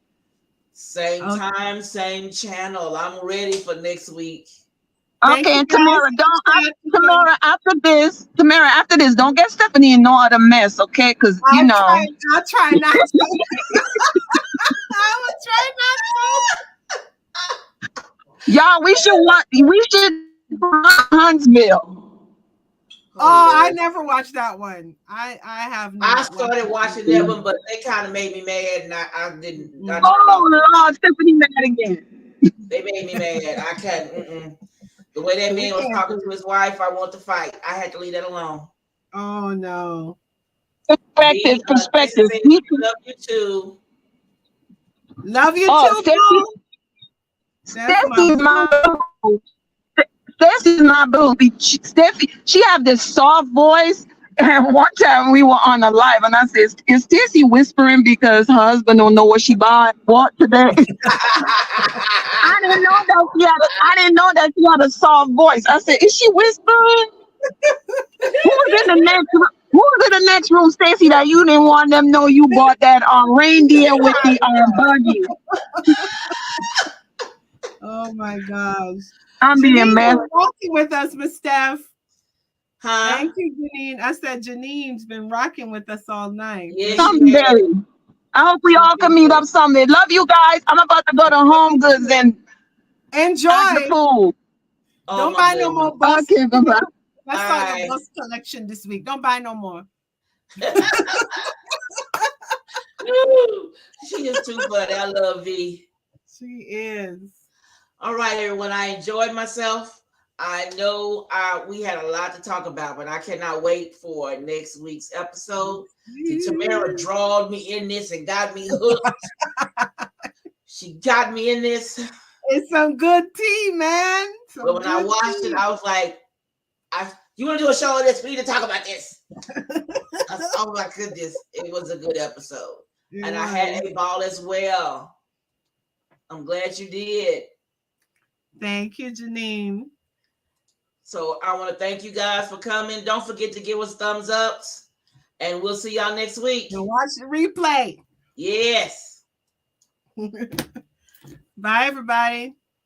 Same time, same channel. I'm ready for next week. Okay, and Tamara, after this, don't get Stephanie in no other mess, okay? Because I'll try not to. I will try not to. Y'all, we should Huntsville. Oh, I never watched that one. I have not. I started watching that one, but they kind of made me mad, and I didn't. Oh Lord, Stephanie mad again. They made me mad. I can't. The way that man was talking to his wife, I want to fight. I had to leave that alone. Oh no. Perspective. Love you too. Love you too. Steffi's my boo. Steffi's my boo. Steffi, she have this soft voice. And one time we were on a live, and I said, "Is Stacey whispering because her husband don't know what she bought today?" I didn't know that she had a soft voice. I said, "Is she whispering?" Who was in the next room, Stacey, that you didn't want them know you bought that reindeer with the buggy? Oh my gosh! I'm being mad. Rocking with us, Miss Steph. Huh? Thank you, Janine. I said Janine's been rocking with us all night. Yeah, someday. I hope we all can meet up someday. Love you guys. I'm about to go to Home Goods and enjoy the food. Don't buy no more bus. Okay, bye-bye. I saw the bus collection this week. Don't buy no more. She is too funny. I love V. She is. All right, everyone. I enjoyed myself. I know we had a lot to talk about, but I cannot wait for next week's episode. Tamara drawed me in this and got me hooked. She got me in this. It's some good tea, man. But when I watched it, I was like, you want to do a show on this? We need to talk about this. Oh my goodness. It was a good episode. Yeah. And I had a ball as well. I'm glad you did. Thank you, Janine. So I want to thank you guys for coming. Don't forget to give us thumbs ups. And we'll see y'all next week. And watch the replay. Yes. Bye, everybody.